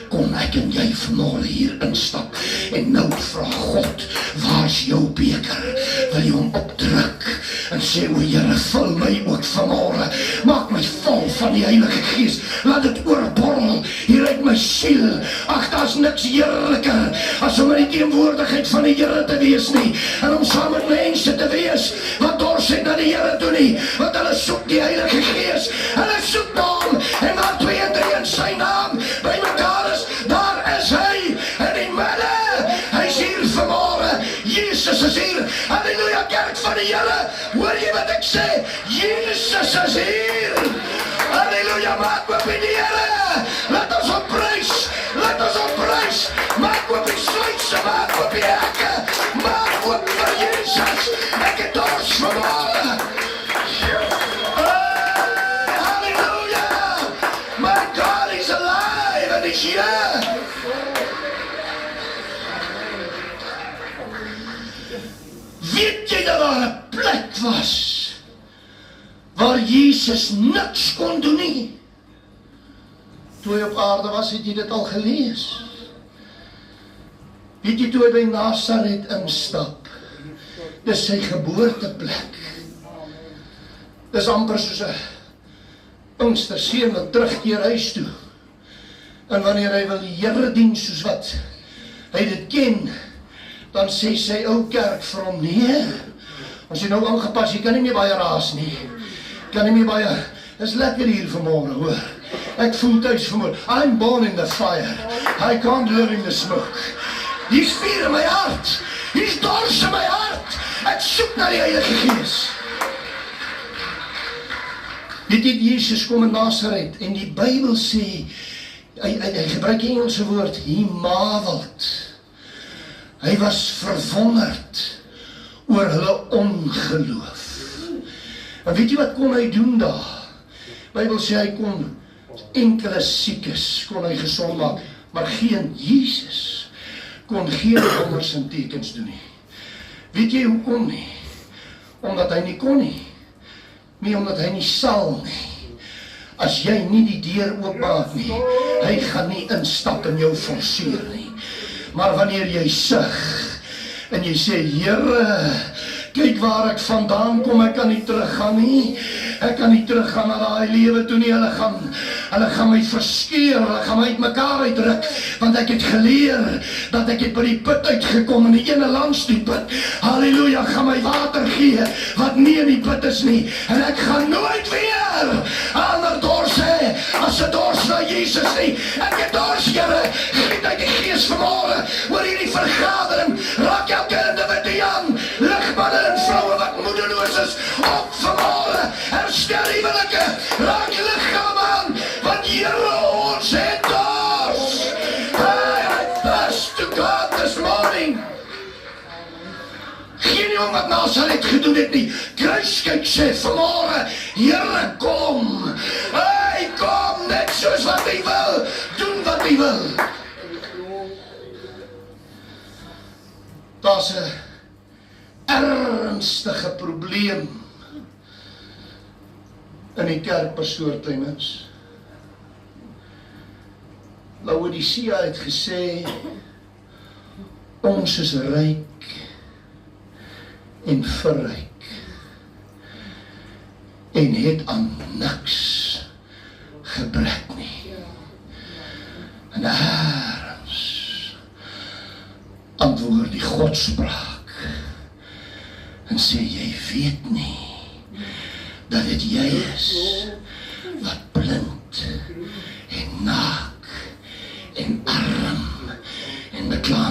kon ek en jy vanmorgen hier instap, en nou vra God, waar is jou beker? Wil jy hom opdruk, en sê, o Here, vul my ook vanmorgen, maak my vol van die Heilige Gees, laat dit oorborrel, hier uit my siel, ag, daar is niks heerliker, as om in die teenwoordigheid van die Here te wees nie, en om saam met mense te wees, wat dors het na die Here toe nie, want hulle soek die Heilige Gees, hulle soek na hom, en waar 2 en 3 in sy naam, by mekaar is, daar is hy, in die midde, hy is hier vanmorgen, Jesus is hier, halleluja, kerk van die Here, hoor jy wat ek sê, Jesus is hier, halleluja, maak oop in die Here, laat ons op prys, maak oop die sluitse, maak oop die hekke, maak oop vir Jesus, ek het dors vanmorgen, halleluja, my God is alive, and he's here, weet jy dat daar 'n plek was waar Jesus niks kon doen nie? Toe hy op aarde was, het jy dit al gelees. Weet jy, toe hy by Nazareth instap, dis sy geboorteplek. Dis amper soos 'n Pinksterseun wat terugkeer huis toe. En wanneer hy wil die Here dien soos wat hy dit ken, dan sê sy ou kerk vir hom, nee, as jy nou aangepas, jy kan nie meer baie raas nie, kan nie meer baie, is lekker hier vanmorgen, hoor, ek voel thuis vanmorgen, I'm born in the fire, I can't live in the smoke, hier's vuur in my hart, hier's dors in my hart, ek soek na die Heilige Gees. Weet jy, Jesus kom in Nazareth, en die Bybel sê, hy gebruik die Engelse woord, he marveled, hy was verwonderd oor hulle ongeloof. En weet jy wat kon hy doen daar? Bybel sê hy kon enkele siekes kon hy gesond maak, maar geen Jesus kon geen wonders en tekens doen nie. Weet jy hoekom nie? Omdat hy nie kon nie. Nie omdat hy nie sal nie. As jy nie die deur oopmaak nie, hy gaan nie instap en jou forceer nie. Maar wanneer jy sug, en jy sê, Here, kyk waar ek vandaan kom, ek kan nie teruggaan nie, ek kan nie teruggaan na daai lewe toe nie, hulle gaan my verskeer, hulle gaan my uit mekaar uitdruk, want ek het geleer, dat ek het by die put uitgekom, en die ene langs die put, halleluja, gaan my water gee, wat nie in die put is nie, en ek gaan nooit weer, ander dors hê, as 'n dors na Jesus nie, ek het dors, Here, giet uit die Gees vanmorgen, oor hierdie vergadering, raak elke individu, ligmanne en vroue wat moedeloos is, op vanmorgen, herstel die huwelike, raak die lichaam aan, want Here, ons het dors. I thirst to God this morning. Geen jong wat Nazareth gedoen het nie, kruiskyk sê vanmorgen, Here, kom, hy kom net soos wat hy wil, doen wat hy wil. Daar's 'n ernstige probleem in die kerk Pastoortuiners. Laodicea het gesê, ons is ryk en verryk en het aan niks gebrek nie. En ergens antwoord die Godspraak en sê, jy weet nie dat dit jy is wat blind en naak en arm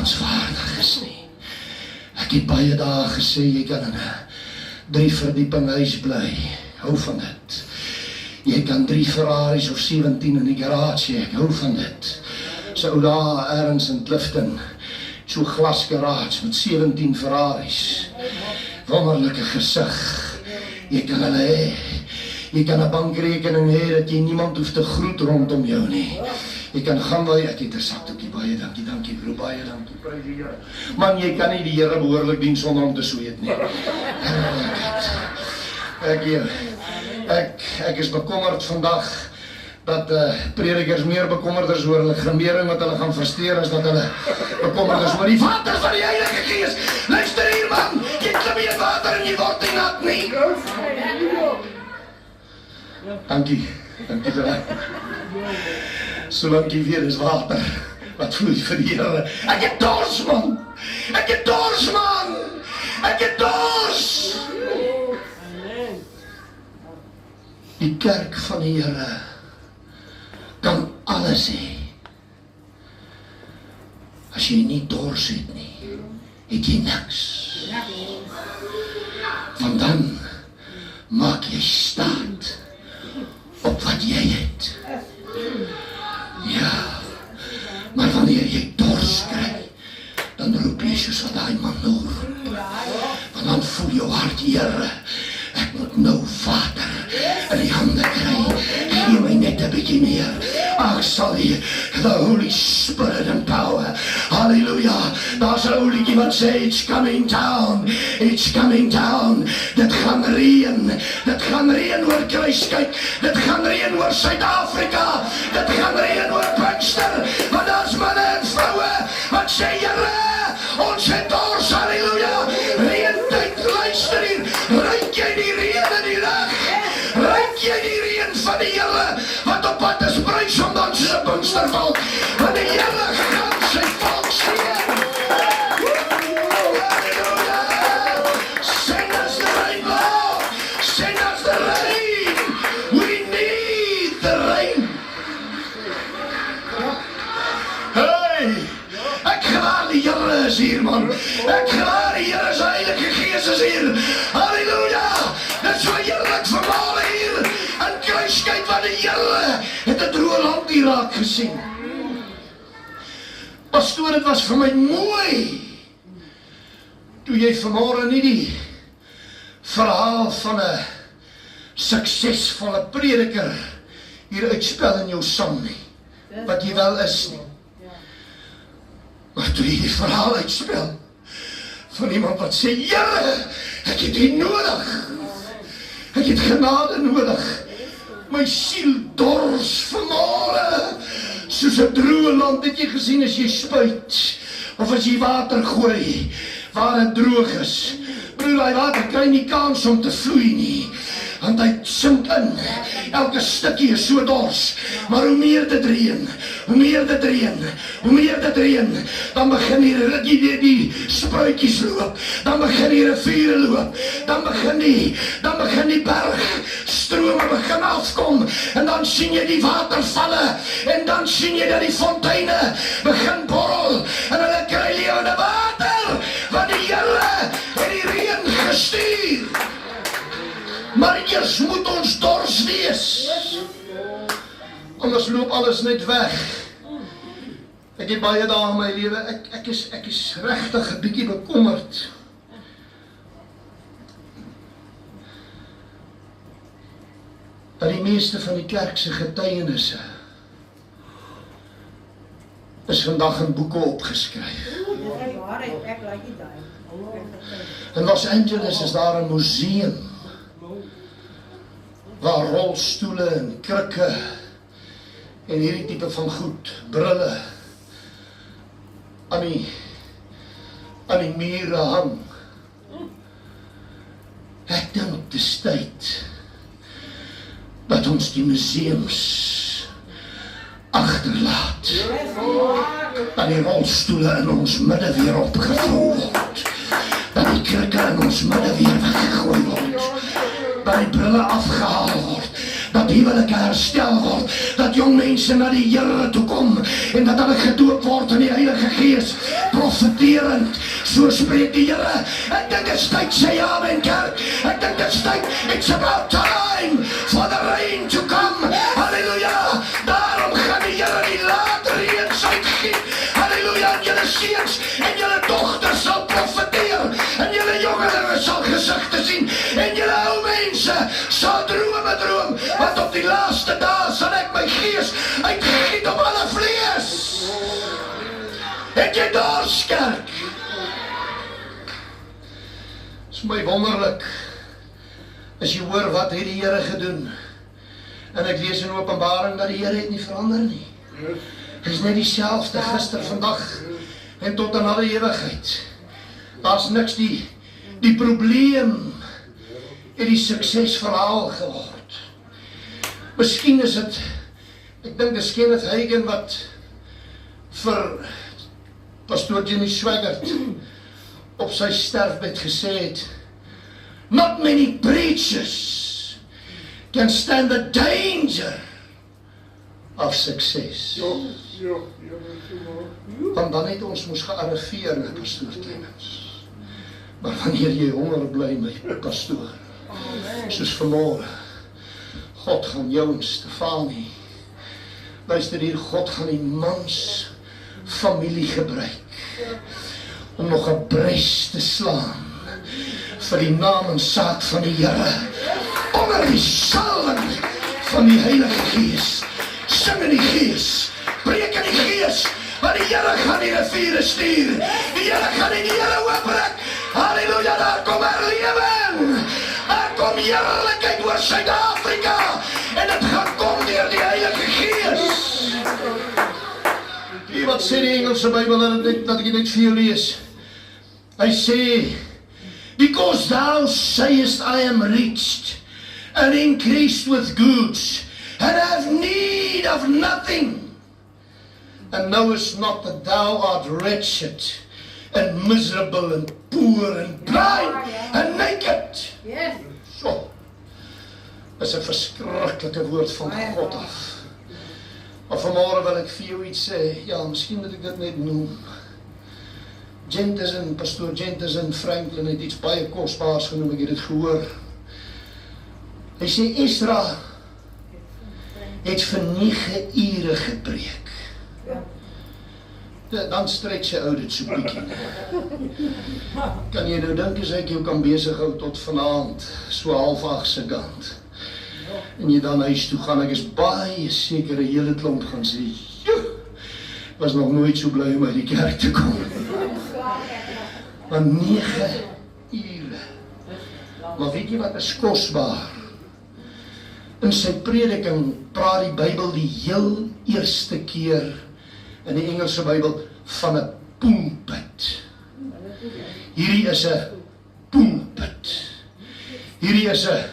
aanvaardig is nie. Ek het baie dae gesê, jy kan in 'n 3 verdieping huis bly. Hou van dit. Jy kan 3 Ferraris of 17 in die garage hê, ek hou van dit. So ou daar ergens in Clifton, so glasgarage met 17 Ferraris. Wonderlike gesig. Jy kan hulle hê. Jy kan 'n bankrekening hê dat jy niemand hoef te groet rondom jou nie. Jy kan gaan waar jy, ek het 'n sakdoekie, baie dankie bro, baie dankie, prys die Here. Man, jy kan nie die Here behoorlik dien sonder om te sweet nie. Ek is bekommerd vandag dat predikers meer bekommerd is oor hulle gremering wat hulle gaan versteer as dat hulle bekommerd is oor die water van die Heilige Gees. Luister hier man, jy klim hier water en jy word nie nat nie. Dankie vir dat. Solank jy weer is water wat vloei vir die Here. Ek het dors man. Die kerk van die Here kan alles hê. As jy nie dors het nie, het jy niks. Want dan maak jy staat op wat jy het. Ja, maar wanneer jy dors kry, dan roep jy soos wat daai man hoor. Want dan voel jou hart, Here, ek moet nou water in die hande kry. Gee my net 'n bietjie meer. Ag, sal jy, the Holy Spirit and power. Hallelujah. Daar's 'n ou liedjie wat sê, it's coming down. Dit gaan reën oor Kruiskyk. Dit gaan reën oor Suid-Afrika. Dit gaan reën oor Pinkster. Want daar's manne en vroue wat sê, Here, ons het dors. Halleluja. Reëntyd, luister hier. Ruik jy die reën in die lug? Ruik jy die reën van die Here wat op pad is bruis om dan soos 'n Pinkstervolk? Want die Here gaan sy volk seën. Halleluja. Sing us the rain, Lord. Sing us the rain. We need the rain. Hey, ek gewaar die Here is hier, man. Ek gewaar die Here se Heilige Gees is hier. Halleluja. Dit is so heerlik vermaal hier in Kruiskyk wat die Here het 'n droë land hier raak gesien. Pastoor, dit was vir my mooi toe jy vanmôre nie die verhaal van 'n suksesvolle prediker hier uitspel in jou sang nie, wat jy wel is nie. Maar toe jy die verhaal uitspel van iemand wat sê, Here, ek het U nodig. Ek het genade nodig. My siel dors vanmôre. Soos 'n droë land, het jy gesien as jy spuit of as jy water gooi waar dit droog is. Broer, daai water kry nie kans om te vloei nie. Want hy sink in. Elke stukkie is so dors. Maar hoe meer dit reën, dan begin die spruitjies loop. Dan begin die riviere loop. Dan begin die bergstrome begin afkom. En dan sien jy die watervalle. En dan sien jy dat die fonteine begin borrel. En hulle kry lewende water. Want die Here het die reën gestuur. Maar eers moet ons dors wees. Anders loop alles net weg. Ek het baie dae in my lewe, ek is regtig 'n bietjie bekommerd. Dat die meeste van die kerk se getuienisse is vandag in boeke opgeskryf. In Los Angeles is daar 'n museum waar rolstoele en krikke en hierdie tipe van goed, brille aan die mure hang. Ek dink dis tyd dat ons die museums agterlaat. Dat die rolstoele in ons midde weer opgevou word. Dat die krikke in ons midde weer weggegooi word. Dat die brille afgehaal word. Dat huwelike herstel word. Dat jong mense na die Here toe kom en dat hulle gedoop word in die Heilige Gees. profeterend. So spreek die Here. Ek dink dit is tyd, sê amen kerk. Ek dink dit is tyd. It's about time for the rain to come. Halleluja. Daarom gaan die Here die laat reëns uitgiet. Halleluja. En julle seuns en julle dogters sal profeteer. En julle jongelinge sal gesigte sien. En julle ou mense sal drome droom. Want op die laaste dae sal ek my gees uitgiet op alle vlees. Het jy dors, kerk? Is my wonderlik as jy hoor wat het die Here gedoen. En ek lees in Openbaring dat die Here het nie verander nie. Hy is net dieselfde gister, vandag en tot in alle ewigheid. Daar's niks die probleem het die suksesverhaal geword. Miskien is dit, ek dink dis Kenneth Hagin wat vir Pastoor Jimmy Swaggart op sy sterfbed gesê het, not many preachers can stand the danger of success. Want dan het ons moes gearriveer met Pastoor Clemens. Maar wanneer jy honger bly my pastoor, soos vanmorgen, God gaan jou en Stefanie, luister hier, God gaan die mans familie gebruik om nog 'n bres te slaan vir die naam en saak van die Here onder die salwing van die Heilige Gees. Sing in die Gees, preek in die Gees, want die Here gaan die riviere stuur, die Here gaan die Here oopbreek. Halleluja, daar kom herlewing, daar kom heerlikheid oor Suid-Afrika en dit gaan kom deur die Heilige Gees. Wat sê die Engelse Bybel, dat ek net vir jou lees. Hy sê, because thou sayest I am rich and increased with goods and have need of nothing, and knowest not that thou art wretched and miserable and poor and blind and naked. Yes. So, is 'n verskriklike woord van God af. Maar vanmorgen wil ek vir jou iets sê, ja, miskien moet ek dit net noem. Pastoor Jentison Franklin het iets baie kostbaars genoem, ek het dit gehoor. Hy sê, Esra het vir 9 ure gepreek. Ja, dan stretch sy ou dit so bietjie. Kan jy nou dink as ek jou kan bezig hou tot vanavond, so 7:30 se kant. En jy dan huis toe gaan, ek is baie seker 'n hele klomp gaan sê, was nog nooit so bly om uit die kerk te kom. Want 9 ure. Maar weet jy wat is kosbaar? In sy prediking praat die Bybel die heel eerste keer in die Engelse Bybel van 'n pulpit. Hierdie is 'n pulpit. Hierdie is 'n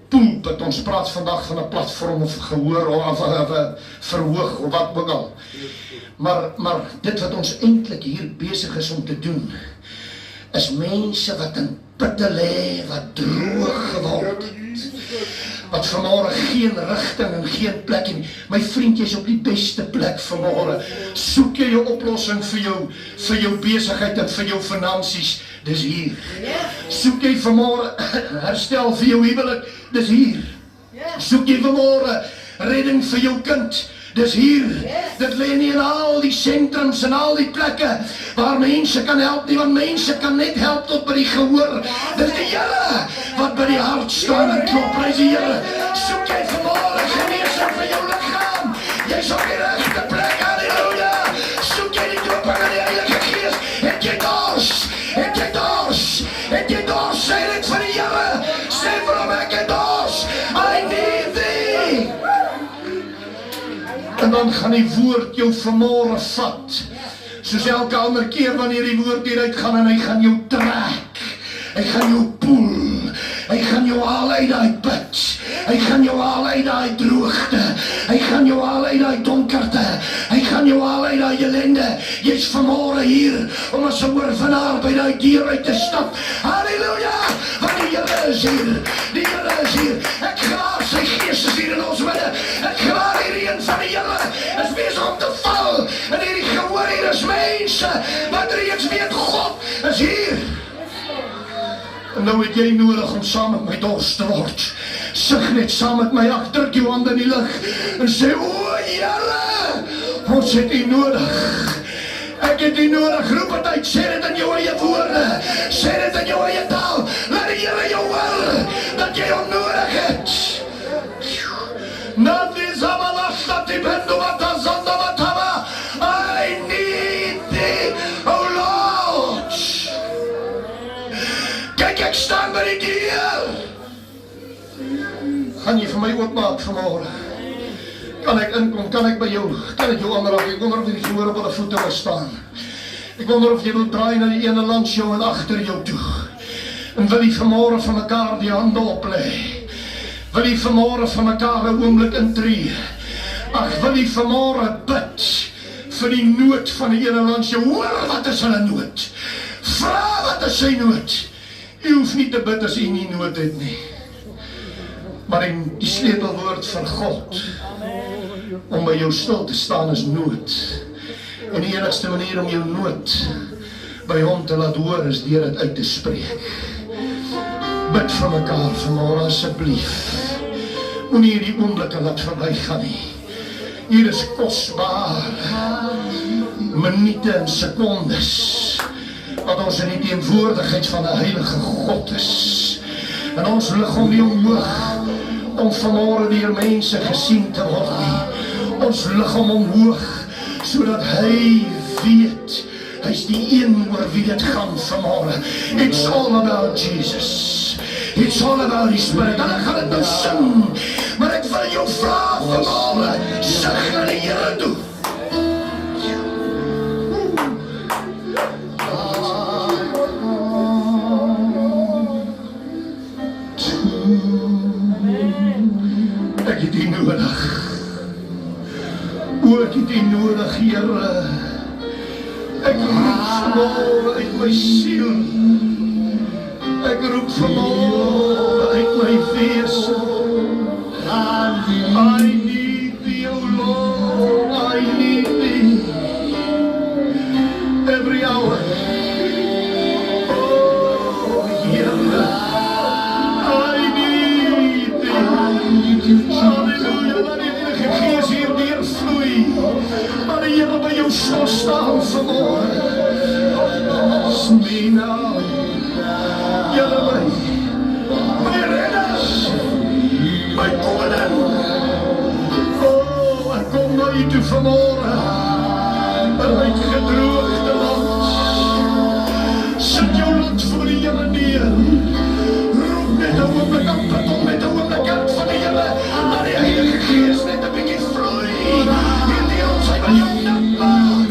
pulpit. Ons praat vandag van 'n platform of gehoor of 'n verhoog of wat ook al. Maar dit wat ons eintlik hier besig is om te doen, is mense wat in putte lê, wat droog geword het, wat vanmorgen geen rigting en geen plek en my vriend, jy is op die beste plek vanmorgen. Soek jy jou oplossing vir jou besigheid en vir jou finansies, dis hier. Soek jy vanmorgen herstel vir jou huwelik, dis hier. Soek jy vanmorgen redding vir jou kind, dis hier. Dit lê nie in al die sentrums en al die plekke waar mense kan help nie, want mense kan net help tot by die gehoor. Dis die Here wat by die hart staan en klop, prys die Here. Soek jy vanmorgen genesing vir jou liggaam, jy's op die regte plek, halleluja. Soek jy die dooping in die Heilige Gees, het jy dors, het jy dors, het jy dors, sê dit vir die Here, sê vir hom ek het dors, I need thee. En dan gaan die woord jou vanmorgen vat, soos elke ander keer wanneer die woord hieruit gaan en hy gaan jou trek, hy gaan jou poel, hy gaan jou haal uit die put, hy gaan jou haal uit die droogte, hy gaan jou haal uit die donkerte, hy gaan jou haal uit die ellende. Jy's vanmorgen hier om as 'n oorwinnaar by die deur uit te stap, halleluja, want die Here is hier, die Here is hier. Ek graag sy Gees is hier in ons midde, ek graag hierdie een van die Here is bezig om te val, en hierdie gehoor hier Hier is mense wat reeds weet God is hier. En nou het jy nodig om saam met my dors te word. Sug net saam met my, ag, druk jou hande in die lug en sê, o Here, ons het U nodig. Ek het U nodig, roep het uit, sê dit in jou eie woorde, sê dit in jou eie taal, laat die Here jou hoor, dat jy hom nodig het. I need Thee, oh Lord. Kyk, ek staan by die deur. Gaan jy vir my oopmaak vanmôre? Kan ek inkom? Kan ek by jou? Kan ek jou aanraak? Ek wonder of jy die hoor op die voete wil staan. Ek wonder of jy wil draai na die ene langs jou en agter jou toe. En wil jy vanmôre van mekaar die hande oplê? Wil jy vanmôre van mekaar 'n oomblik intree? Ag, wil jy vanmôre bid vir die nood van die ene langs jou? Hoor, wat is hulle nood? Vra, wat is sy nood? Jy hoef nie te bid as jy nie nood het nie. Maar die sleutelwoord van God om by jou stil te staan is nood. En die enigste manier om jou nood by hom te laat hoor is deur dit uit te spreek. Bid vir mekaar vanmôre asseblief. Moenie hierdie oomblikke laat verbygaan nie. Hier is kosbaar minute en sekondes wat ons in die teenwoordigheid van 'n heilige God is. En ons lig hom nie omhoog om vanmôre deur mense gesien te word nie. Ons lig hom omhoog sodat hy weet hy's die een oor wie dit gaan vanmôre. It's all about Jesus. It's all about His Spirit. En ek gaan dit nou sing, maar ek wil jou vra vanmôre, sing na die Here toe. Ek het U nodig. O, ek het U nodig, Here. Ek roep vanmôre uit my siel. Ek roep vanmôre uit my wese. I need Thee, O Lord, I need Thee. Every hour. Oh, Here, I need Thee. Halleluja, laat die Heilige Gees hier neervloei. Laat die Here by jou stil staan vanmôre. Sien nou. Here my redder, my koning. Oh, ek kom na U toe vanmôre, uit gedroogde land. Sit jou land voor die Here neer. Roep net 'n oomblik aan, bid hom met 'n oomblik uit van die Here. Laat die Heilige Gees net 'n bietjie vloei. Hierdie ons hy wil jou nat maak.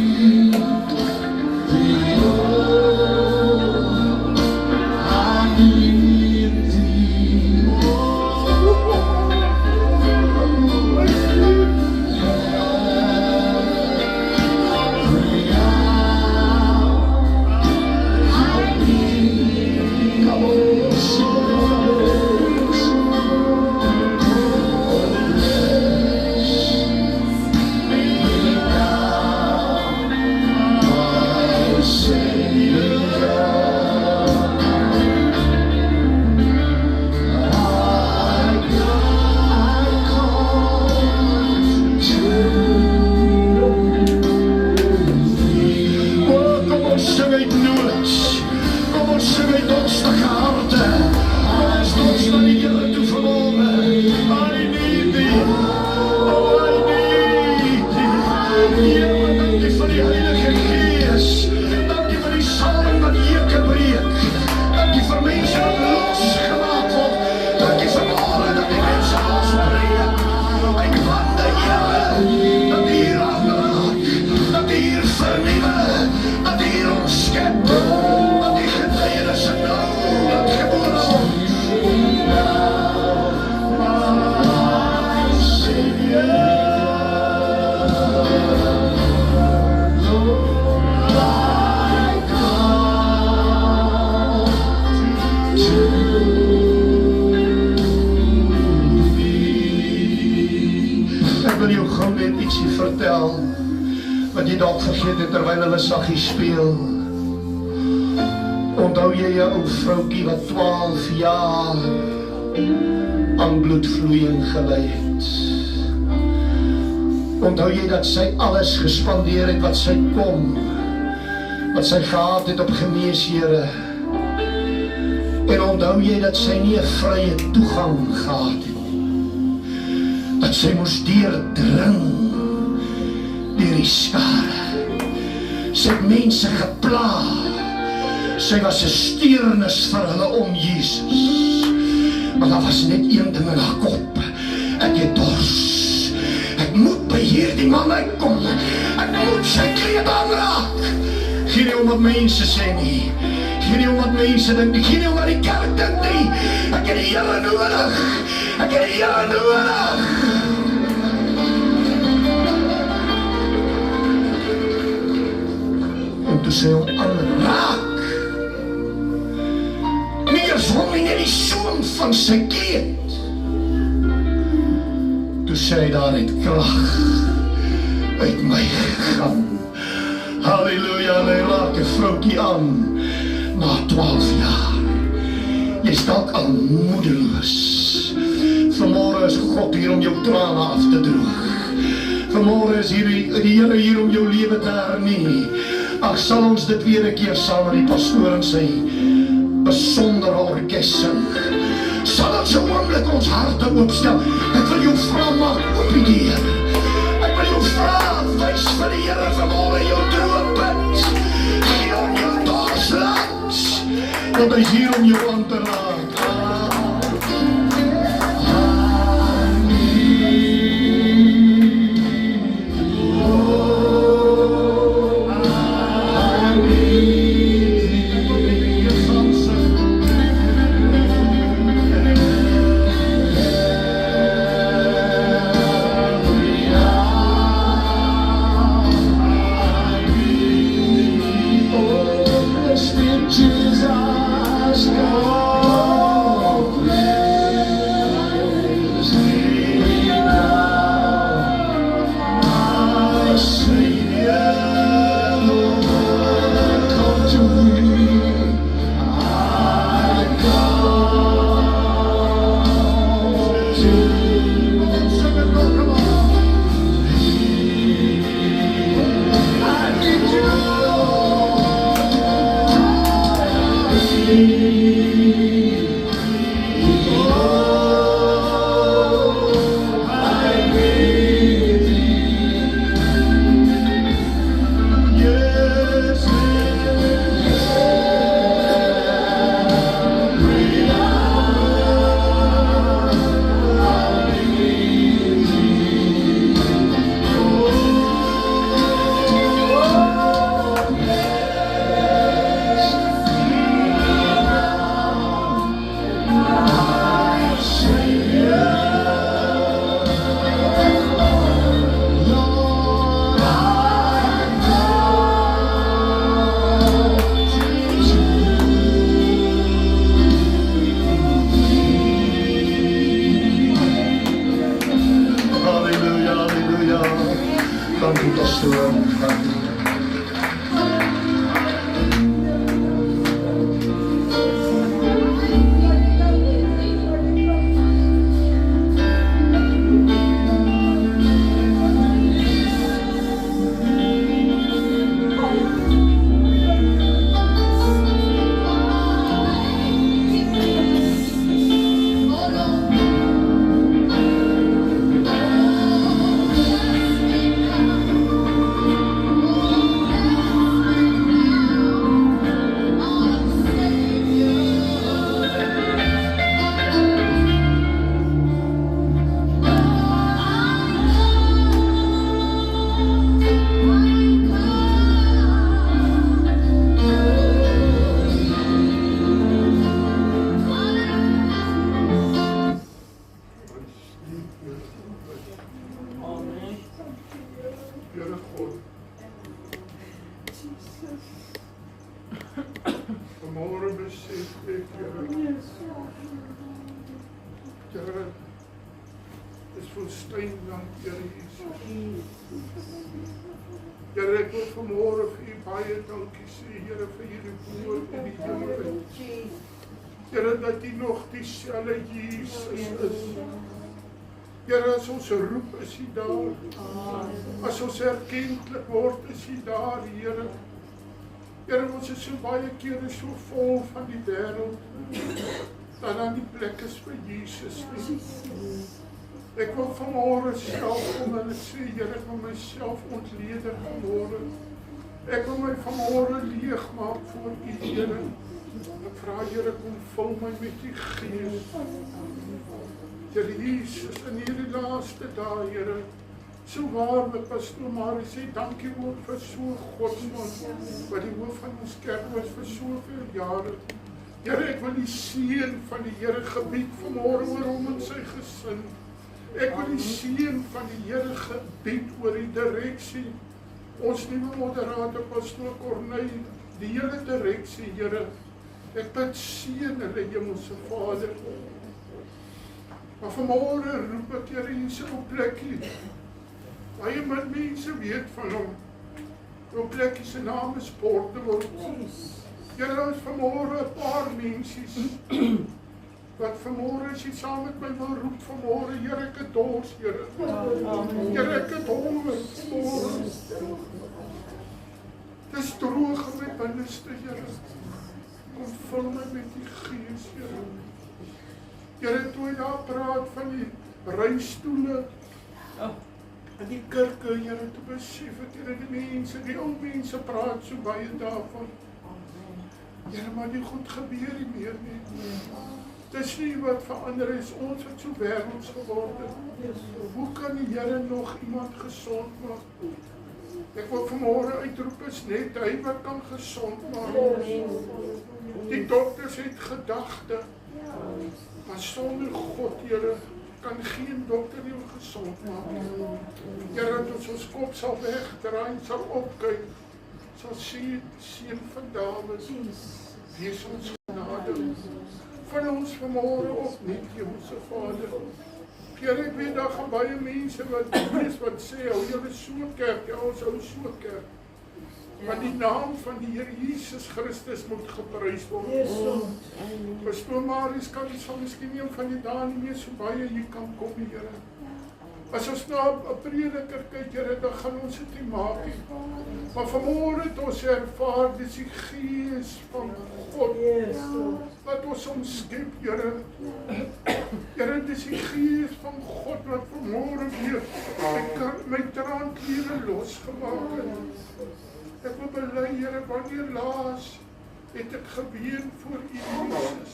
dalk vergeet het terwyl hulle saggie speel. Onthou jy jou ou vroukie wat 12 jaar aan bloedvloeiing gelei het? Onthou jy dat sy alles gespandeer het wat sy kon, wat sy gehad het op geneeshere? En onthou jy dat sy nie 'n vrye toegang gehad het nie, dat sy moes deurdring deur die skare. Sy het mense gepla. Sy was 'n steurnis vir hulle om Jesus. Maar daar was net een ding in haar kop. Ek het dors. Ek moet by hierdie man uitkom. Ek moet sy kleed aanraak. Geen nie om wat mense sê nie. Geen nie om wat mense dink nie. Geen nie om wat die kerk dink nie. Ek het die Here nodig. Ek het die Here nodig. En toe sy hom aanraak, nie eers hom nie, net die soem van sy kleed. Toe sy daar het krag uit my gegaan. Halleluja, en hy raak 'n vroukie aan na 12 jaar. Jy is dalk al moedeloos. Vanmôre is God hier om jou trane af te droog. Vanmôre is die Here hier om jou lewe te hernie. Ag, sal ons dit weer 'n keer saam met die pastoor en sy besondere orkes sing. Sal ons 'n oomblik ons harte oopstel. Ek wil jou vra, maak oop die deur. Ek wil jou vra, wys vir die Here vanmôre jou droompunt. Gee hom jou dorsland, want hy is hier om jou aan te raak. Vanmorgen besef ik, Here, het is woestijn, dank Here Jesus. Here, ek wil vanmôre vir u baie dankie sê, Here, vir hierdie woord en die ewigheid. Here, dat u nog dieselfde Jesus is. Here, as ons roep, is u daar. As ons erkentlik word, is u daar, Here. Here, ons is so baie kere so vol van die wêreld, dat dan die plek is vir Jesus nie. Ek wil vanmôre self kom en sê, Here, ek wil myself ontleder vanmôre. Ek wil my vanmôre leeg maak voor u, Here. Ek vra, Here, kom vul my met die Gees. Here Jesus, in hierdie laaste dae, Here, so waar met Pastoor Marie sê, dankie ook vir so Godsman, wat die hoof van ons kerk was vir soveel jare. Here, ek wil die seën van die Here gebied vanmôre oor hom en sy gesin. Ek wil die seën van die Here gebied oor die direksie. Ons nuwe moderator, Pastoor Corneille, die hele direksie, Here. Ek bid seën hulle, Hemelse Vader. Maar vanmôre roep ek, Here, hier op plekkie. Baie min mense weet van hom. Op plekkie se naam is Portable. Here, ons vanmôre 'n paar mensies wat vanmôre as jy saam met my wil roep vanmôre, Here, ek het dors, Here. Here, ek het honger vanmôre. Dis droog in my binneste, Here. Kom vul my met die Gees, Here. Here, toe jy daar praat van die reistoele in die kerke, Here, te besef het, Here, die mense, die ou mense praat so baie daarvan. Here, maar die goed gebeur nie meer nie. Dis nie wat verander is, ons het so wêrelds geword het. Hoe kan die Here nog iemand gesond maak? Ek wil vanmôre uitroep, is net hy wat kan gesond maak. Die dokters het gedagte, maar sonder God, Here, kan geen dokter nie gesond maak. Here, dat ons kop sal wegdraai, sal opkyk, sal sê, seun van Dawid, wees ons genade. Van ons vanmôre opnuut, Hemelse Vader. Here, ek weet daar gaan baie mense wat sê, hou julle so kerk, ja, ons hou so kerk. Want die naam van die Here Jesus Christus moet geprys word. Pastoor Marie sal miskien een van die dae nie meer so baie hier kan kom, Here. As ons na 'n prediker kyk, Here, dan gaan ons dit nie maak nie. Maar vanmôre het ons ervaar, dis die Gees van God wat ons omskep, Here. Here, dis die Gees van God wat vanmôre weer my traankliere losgemaak het. Ek wil bely, Here, wanneer laas het ek geween voor U, Jesus.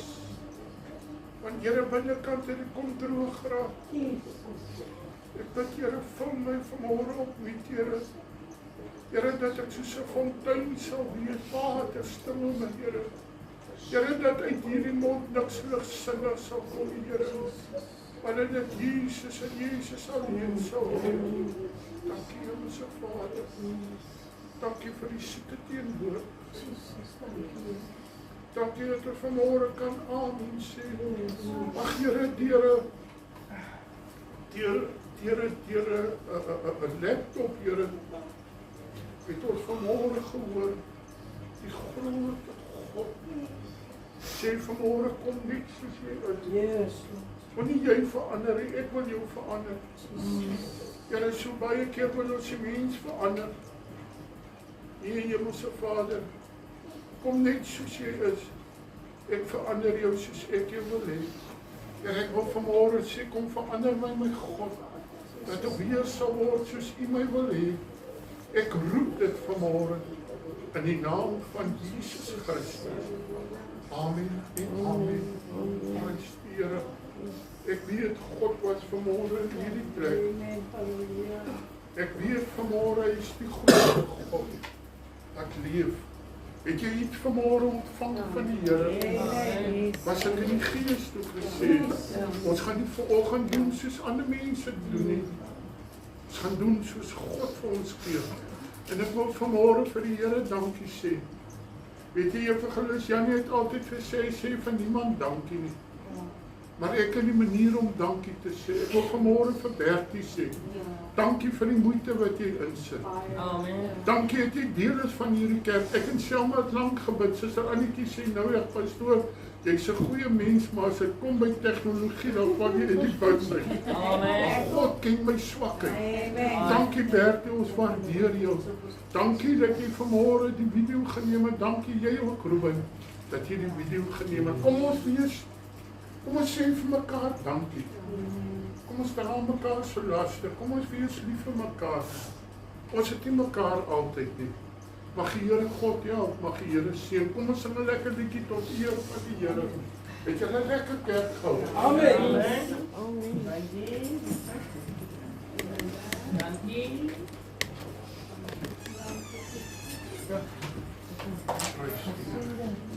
Want Here, binnekant het ek kom droog geraak. Ek bid, Here, vul my vanmôre opnuut, Here. Here, dat ek soos 'n fontein sal wees, waterstrome, Here. Here, dat uit hierdie mond niks ligsinnig sal kom, Here. Wanneer dit Jesus en Jesus alleen sal wees. Dankie, Hemelse Vader. Dankie vir die sieke teenwoord. Dankie dat ek vanmôre kan amen sê. Ag, Here, deur 'n laptop, Here, het ons vanmôre gehoor, die groot God sê vanmôre, kom net soos jy is. Want nie jy verander nie, ek wil jou verander. Here, so baie keer wil ons die mens verander. Nee, Hemelse Vader, kom net soos jy is. Ek verander jou soos ek jou wil hê. En ek wil vanmôre sê, kom verander my God, dat ek weer sal word soos U my wil hê. Ek roep dit vanmôre in die naam van Jesus Christus. Amen en amen. Prys die Here. Ek weet God was vanmôre in hierdie plek. Ek weet vanmôre is die groot God wat leef. Het jy iets vanmôre ontvang van die Here? Was ek in die Gees toe gesê, ons gaan nie vanoggend doen soos ander mense doen nie. Ons gaan doen soos God vir ons gee. En ek wil vanmôre vir die Here dankie sê. Weet jy, Evangelis Janie het altyd gesê, sê van niemand dankie nie. Maar ek het die manier om dankie te sê. Ek wil vanmôre vir Bertie sê. Dankie vir die moeite wat jy insit. Amen. Dankie dat jy deel is van hierdie kerk. Ek en Selma het lank gebid. Suster Annetjie sê nou ja, pastoor, jy's 'n goeie mens, maar as dit kom by tegnologie, dan val jy in die fout uit. Amen. God ken my swakheid. Dankie Bertie, ons waardeer jou. Dankie dat jy vanmôre die video geneem het. Dankie jy ook, Ruben, dat jy die video geneem het. Kom ons sê vir mekaar dankie. Kom ons dra mekaar se laste. Kom ons wees lief vir mekaar. Ons het nie mekaar altyd nie. Mag die Here God help, mag die Here seën. Kom ons sing 'n lekker liedjie tot eer van die Here. Het julle 'n lekker kerk gehou? Amen. Amen. Dankie.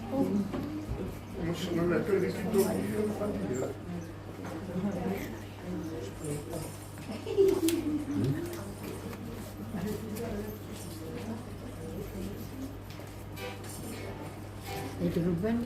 Kom ons sing 'n lekker liedjie tot eer van die Here. Het Ruben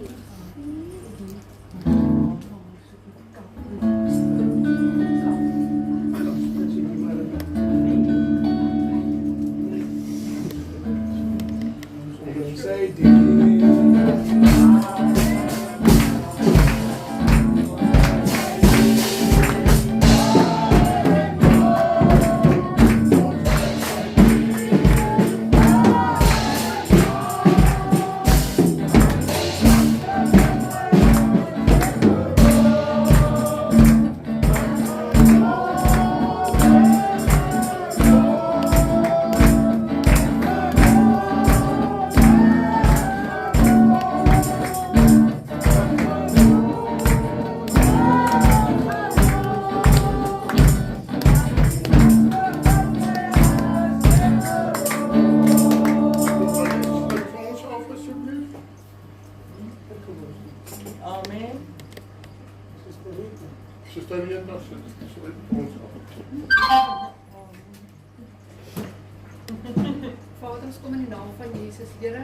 Vader, ons kom in die naam van Jesus, Here.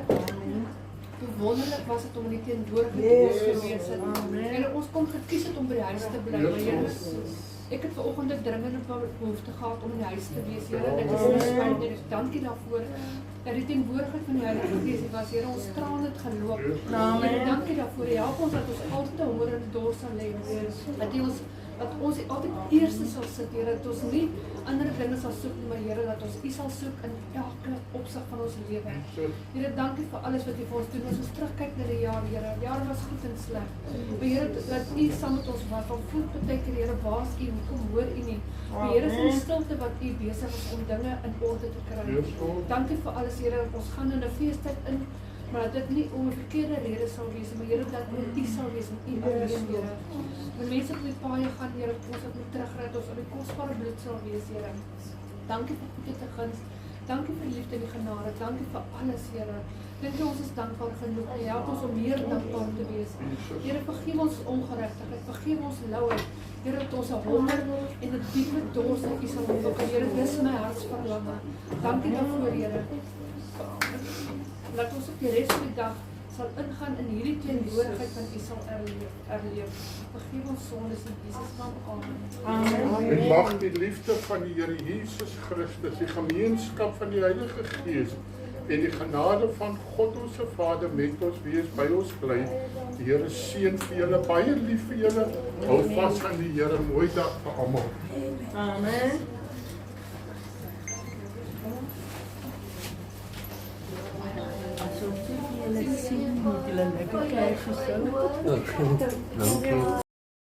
Hoe wonderlik was dit om in die teenwoordigheid te wees. Here, ons kom gekies het om by die huis te bly, maar Here, ek het vanoggend 'n dringende behoefte gehad om in die huis te wees, Here. En ek is nie spyt nie, dankie daarvoor. Dat die teenwoordigheid van die Heilige Gees was, Here, ons traan het geloop. Here, dankie daarvoor. Help ons dat ons altyd honger en dors sal hê, dat ons altyd eerste sal sit, Here, dat ons nie ander dinge sal soek, maar Here, dat ons U sal soek in elke opsig van ons lewe. Here, dankie vir alles wat U vir ons doen. As ons terugkyk na die jaar, Here, die jaar was goed en sleg. Maar Here, dat U saam met ons was, van voet betek, Here, waar is U, hoekom hoor U nie? Maar Here, is die stilte wat U besig is om dinge in orde te kry. Dankie vir alles, Here, ons gaan in 'n feestyd in, maar dat dit nie om 'n verkeerde rede sal wees, maar Here, dat U sal wees en U alleen, Here. Wanneer mense op die paaie gaan, Here, ons het moet terugry, dat ons op die kosbare bloed sal wees, Here. Dankie vir goedheid en guns. Dankie vir liefde en die genade. Dankie vir alles, Here. Dink jy ons is dankbaar genoeg? Help ons om meer dankbaar te wees. Here, vergeef ons ongeregtigheid, vergeef ons louheid. Here, dat ons 'n honger en 'n diepe dors na U sal ontwikkel. Here, dis my hartsverlange. Dankie daarvoor, Here. Laat ons op die res van die dag sal ingaan in hierdie teenwoordigheid van U sal erleef. Vergeef ons sondes in Jesus naam. Amen. En mag die liefde van die Here Jesus Christus, die gemeenskap van die Heilige Gees en die genade van God ons Vader met ons wees, by ons bly. Die Here seën vir julle, baie lief vir julle. Hou vas aan die Here. Mooi dag vir almal. Amen. Julle sien, moet julle lekker kyk, so.